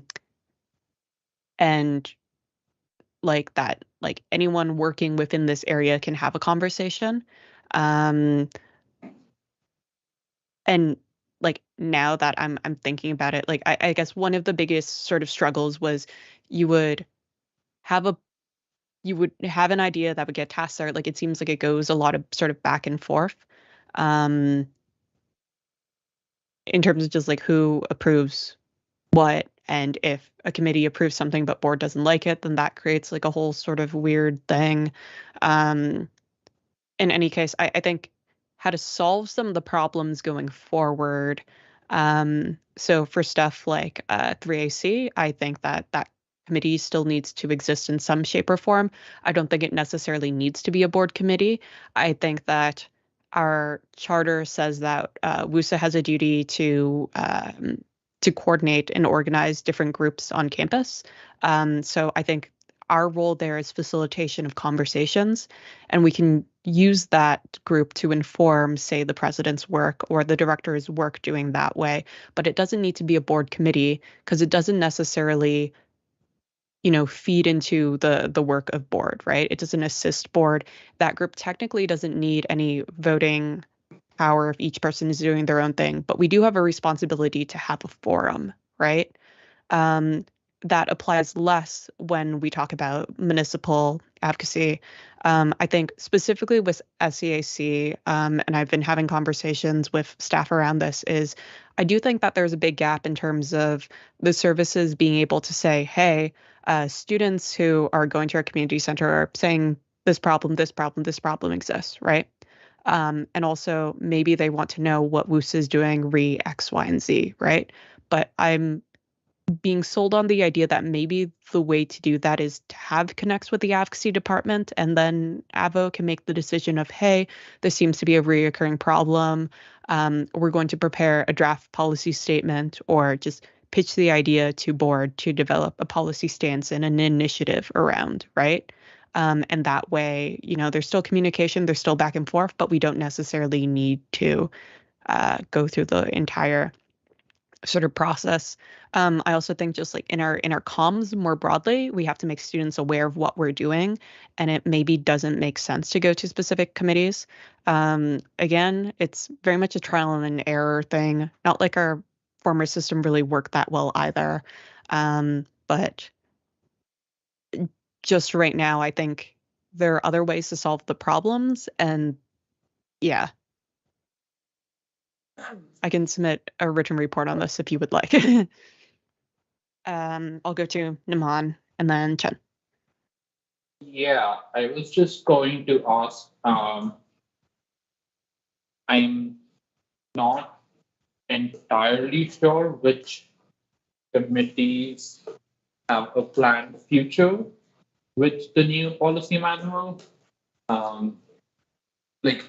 Speaker 2: like that, like anyone working within this area can have a conversation. And like now that I'm thinking about it, like I guess one of the biggest sort of struggles was you would have an idea that would get tasked there. Like it seems like it goes a lot of sort of back and forth. In terms of just like who approves what, and if a committee approves something but board doesn't like it, then that creates like a whole sort of weird thing. In any case, I think how to solve some of the problems going forward. So for stuff like 3AC, I think that committee still needs to exist in some shape or form. I don't think it necessarily needs to be a board committee. I think that our charter says that WUSA has a duty to coordinate and organize different groups on campus. So I think our role there is facilitation of conversations, and we can use that group to inform, say, the president's work or the director's work doing that way. But it doesn't need to be a board committee because it doesn't necessarily, feed into the work of board, right? It doesn't assist board. That group technically doesn't need any voting power if each person is doing their own thing, but we do have a responsibility to have a forum, right? that applies less when we talk about municipal advocacy. I think specifically with SEAC, and I've been having conversations with staff around this, is I do think that there's a big gap in terms of the services being able to say, hey, students who are going to our community center are saying this problem exists, right? And also maybe they want to know what WUSA is doing re X, Y, and Z, right? But I'm being sold on the idea that maybe the way to do that is to have connects with the advocacy department, and then AVO can make the decision of, hey, this seems to be a reoccurring problem. We're going to prepare a draft policy statement, or just pitch the idea to board to develop a policy stance and an initiative around, right? And that way, there's still communication, there's still back and forth, but we don't necessarily need to go through the entire sort of process. I also think just like in our comms more broadly, we have to make students aware of what we're doing, and it maybe doesn't make sense to go to specific committees. Again, it's very much a trial and error thing. Not like our former system really worked that well either. But just right now, I think there are other ways to solve the problems, and yeah. I can submit a written report on this if you would like. I'll go to Naman and then Chen.
Speaker 3: Yeah, I was just going to ask, I'm not entirely sure which committees have a planned future with the new policy manual.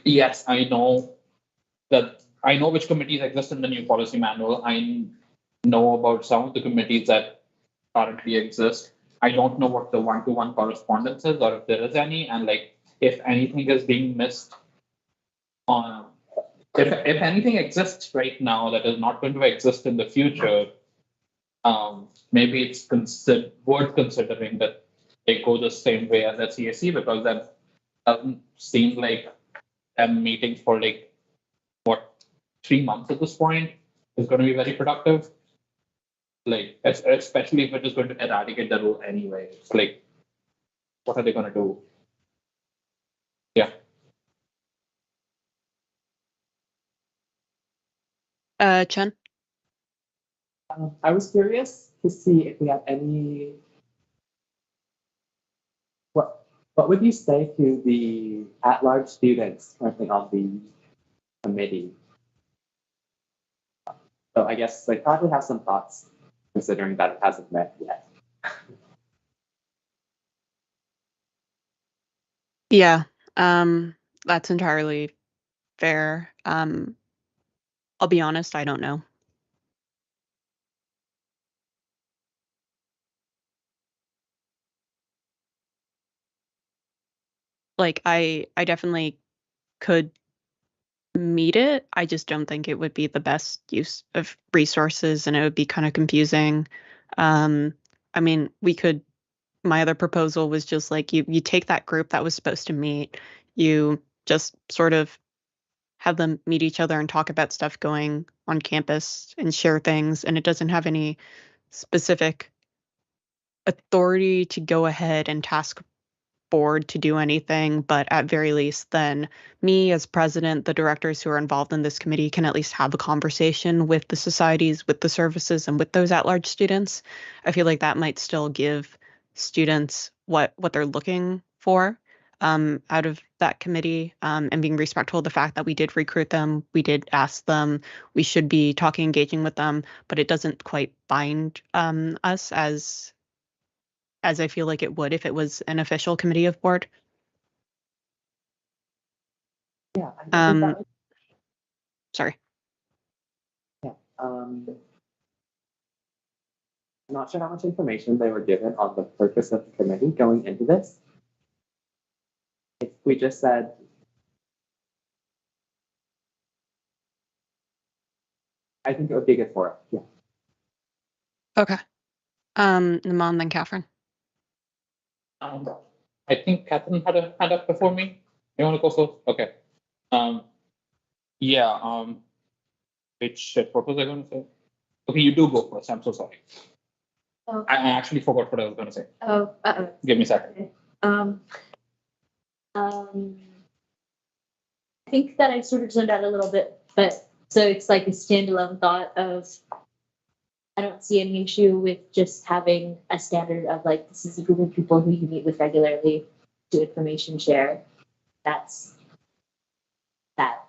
Speaker 3: Yes, I know which committees exist in the new policy manual. I know about some of the committees that currently exist. I don't know what the one-to-one correspondence is, or if there is any, and if anything is being missed. If anything exists right now that is not going to exist in the future, maybe it's worth considering that they go the same way as SEAC, because that doesn't seem like a meeting for 3 months at this point is going to be very productive. Especially if it is going to eradicate the rule anyway. It's what are they going to do? Yeah.
Speaker 2: Chen?
Speaker 4: I was curious to see if we have any. What would you say to the at-large students currently on the committee? So I guess they probably have some thoughts, considering that it hasn't met yet.
Speaker 2: Yeah, that's entirely fair. I'll be honest, I don't know. I definitely could meet it. I just don't think it would be the best use of resources, and it would be kind of confusing. I mean, my other proposal was just you take that group that was supposed to meet, you just sort of have them meet each other and talk about stuff going on campus and share things, and it doesn't have any specific authority to go ahead and task board to do anything, but at very least then me as president, the directors who are involved in this committee can at least have a conversation with the societies, with the services, and with those at-large students. I feel like that might still give students what they're looking for out of that committee, and being respectful of the fact that we did recruit them, we did ask them, we should be talking, engaging with them, but it doesn't quite bind us as I feel like it would if it was an official committee of board.
Speaker 4: Yeah. I
Speaker 2: Sorry.
Speaker 4: Yeah. I'm not sure how much information they were given on the purpose of the committee going into this. If we just said, I think it would be good for us. Yeah.
Speaker 2: Okay. Naman, then Catherine.
Speaker 3: I think Catherine had a hand up before me. You want to go first? Okay. Yeah. What was I going to say? Okay, you do go first. I'm so sorry.
Speaker 1: Oh,
Speaker 3: I actually forgot what I was going to say.
Speaker 1: oh,
Speaker 3: Give me a second.
Speaker 1: okay. I think that I sort of zoned out a little bit, but so it's like a standalone thought of I don't see any issue with just having a standard of like this is a group of people who you meet with regularly to information share. That's that.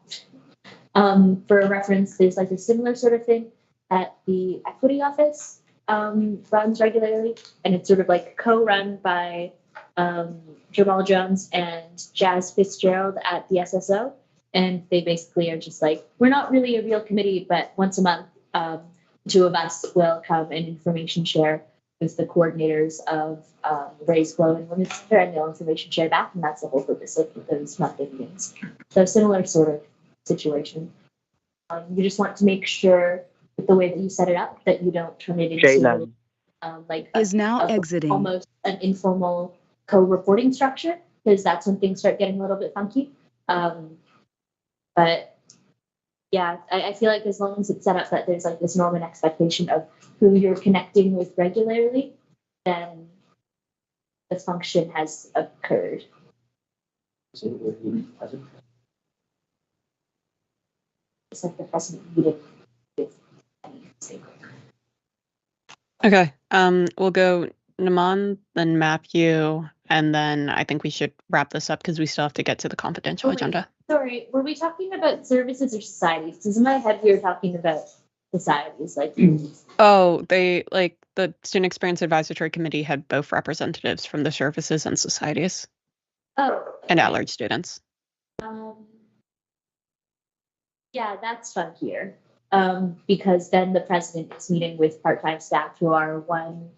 Speaker 1: For a reference, there's like a similar sort of thing at the equity office runs regularly, and it's sort of like co-run by Jamal Jones and Jazz Fitzgerald at the SSO. And they basically are just like, we're not really a real committee, but once a month, two of us will come and information share with the coordinators of Raise, Flow, and Women's Center, and they'll information share back, and that's the whole purpose of those monthly meetings. So similar sort of situation. You just want to make sure with the way that you set it up that you don't turn it into like
Speaker 15: is now exiting.
Speaker 1: Almost an informal co-reporting structure, because that's when things start getting a little bit funky. But yeah, I feel like as long as it's set up that there's like this norm and expectation of who you're connecting with regularly, then the function has occurred. It's like the president meeting with any stakeholder.
Speaker 2: Okay. We'll go Naman, then Matthew, and then I think we should wrap this up because we still have to get to the confidential agenda.
Speaker 1: Sorry, were we talking about services or societies? Because in my head we were talking about societies, like
Speaker 2: Oh, they like the Student Experience Advisory Committee had both representatives from the services and societies.
Speaker 1: Oh,
Speaker 2: and at-large students.
Speaker 1: Yeah, that's fun here. Because then the president is meeting with part-time staff who are 1,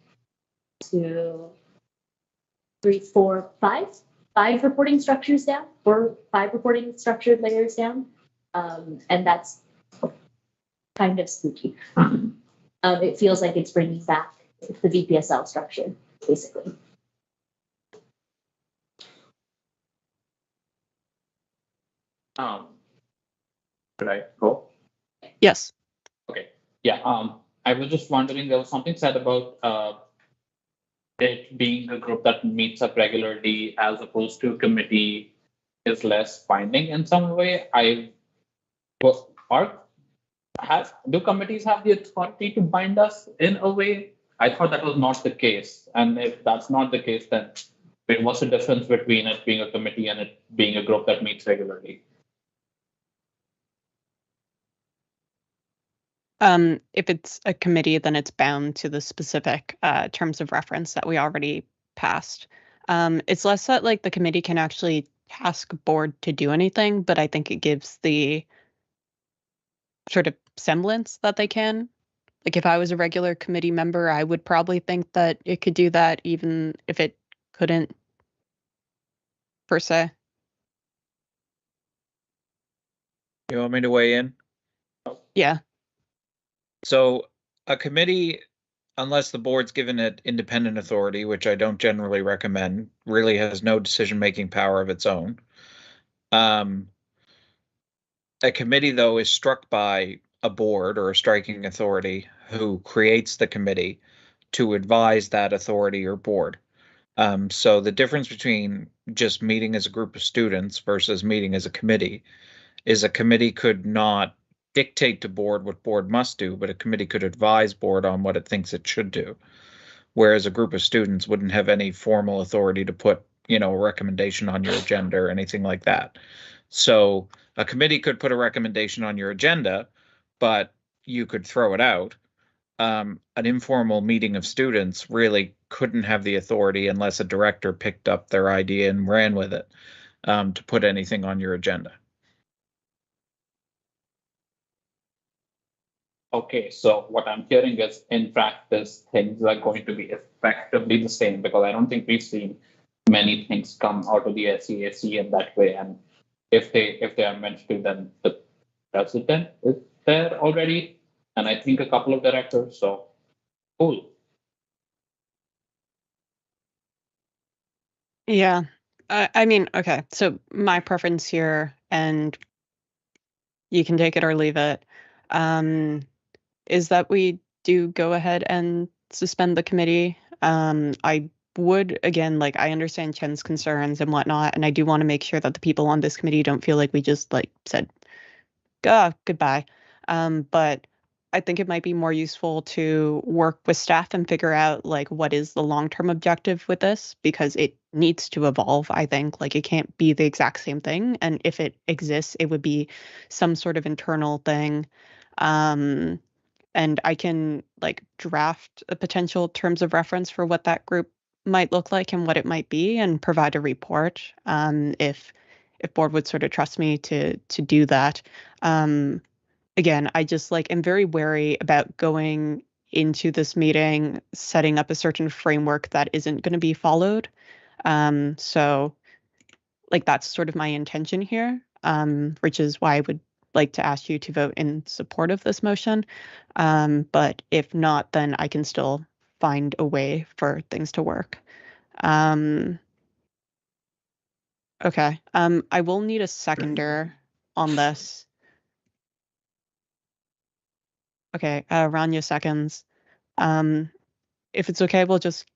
Speaker 1: 2, 3, 4, 5 reporting structures down, 5 reporting structured layers down. And that's kind of spooky. It feels like it's bringing back the VPSL structure, basically.
Speaker 3: Should I go?
Speaker 2: Yes.
Speaker 3: Okay. Yeah. I was just wondering, there was something said about it being a group that meets up regularly as opposed to a committee is less binding in some way. Do committees have the authority to bind us in a way? I thought that was not the case. And if that's not the case, then what's the difference between it being a committee and it being a group that meets regularly?
Speaker 2: If it's a committee, then it's bound to the specific terms of reference that we already passed. It's less that like the committee can actually task board to do anything, but I think it gives the sort of semblance that they can. Like if I was a regular committee member, I would probably think that it could do that even if it couldn't, per se.
Speaker 5: You want me to weigh in?
Speaker 2: Yeah.
Speaker 5: So a committee, unless the board's given it independent authority, which I don't generally recommend, really has no decision-making power of its own. A committee, though, is struck by a board or a striking authority who creates the committee to advise that authority or board. So the difference between just meeting as a group of students versus meeting as a committee is a committee could not dictate to board what board must do, but a committee could advise board on what it thinks it should do. Whereas a group of students wouldn't have any formal authority to put, a recommendation on your agenda or anything like that. So a committee could put a recommendation on your agenda, but you could throw it out. An informal meeting of students really couldn't have the authority unless a director picked up their idea and ran with it to put anything on your agenda.
Speaker 3: Okay, so what I'm hearing is in practice, things are going to be effectively the same because I don't think we've seen many things come out of the SEAC in that way. And if they are meant to, then the president is there already, and I think a couple of directors. So cool.
Speaker 2: Yeah. I mean, okay. So my preference here, and you can take it or leave it, is that we do go ahead and suspend the committee. I would, again, like, I understand Chen's concerns and whatnot, and I do want to make sure that the people on this committee don't feel like we just, like, said, goodbye. But I think it might be more useful to work with staff and figure out, like, what is the long-term objective with this, because it needs to evolve, I think. Like, it can't be the exact same thing, and if it exists, it would be some sort of internal thing. And I can, like, draft a potential terms of reference for what that group might look like and what it might be, and provide a report, if board would sort of trust me to do that. Again, I just, like, am very wary about going into this meeting setting up a certain framework that isn't going to be followed. So, like, that's sort of my intention here, which is why I would like to ask you to vote in support of this motion. But if not, then I can still find a way for things to work. Okay. I will need a seconder on this. Okay, Rania seconds. If it's okay, we'll just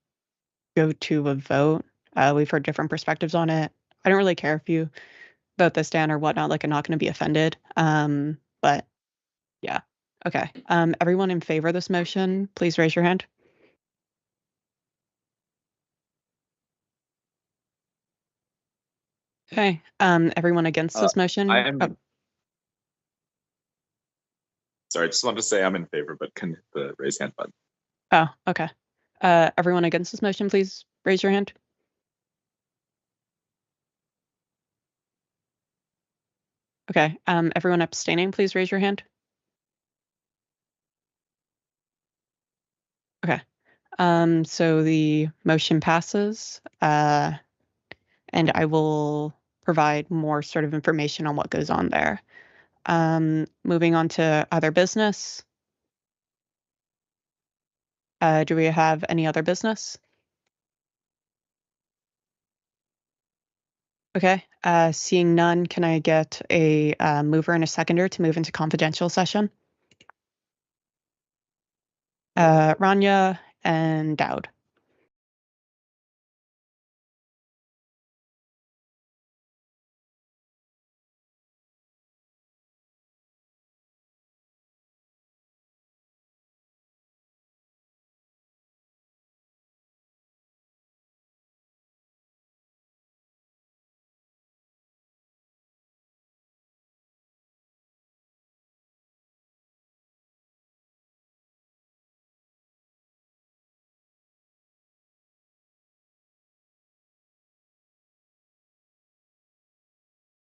Speaker 2: go to a vote. We've heard different perspectives on it. I don't really care if you vote this down or whatnot, like, I'm not going to be offended. But yeah, okay. Everyone in favor of this motion, please raise your hand. Okay, everyone against this motion?
Speaker 15: I am.
Speaker 2: Oh.
Speaker 15: Sorry, I just wanted to say I'm in favor, but can hit the raise hand button.
Speaker 2: Oh, okay. Everyone against this motion, please raise your hand. Okay, everyone abstaining, please raise your hand. Okay, so the motion passes, and I will provide more sort of information on what goes on there. Moving on to other business. Do we have any other business? Okay, seeing none, can I get a mover and a seconder to move into confidential session? Rania and Dowd.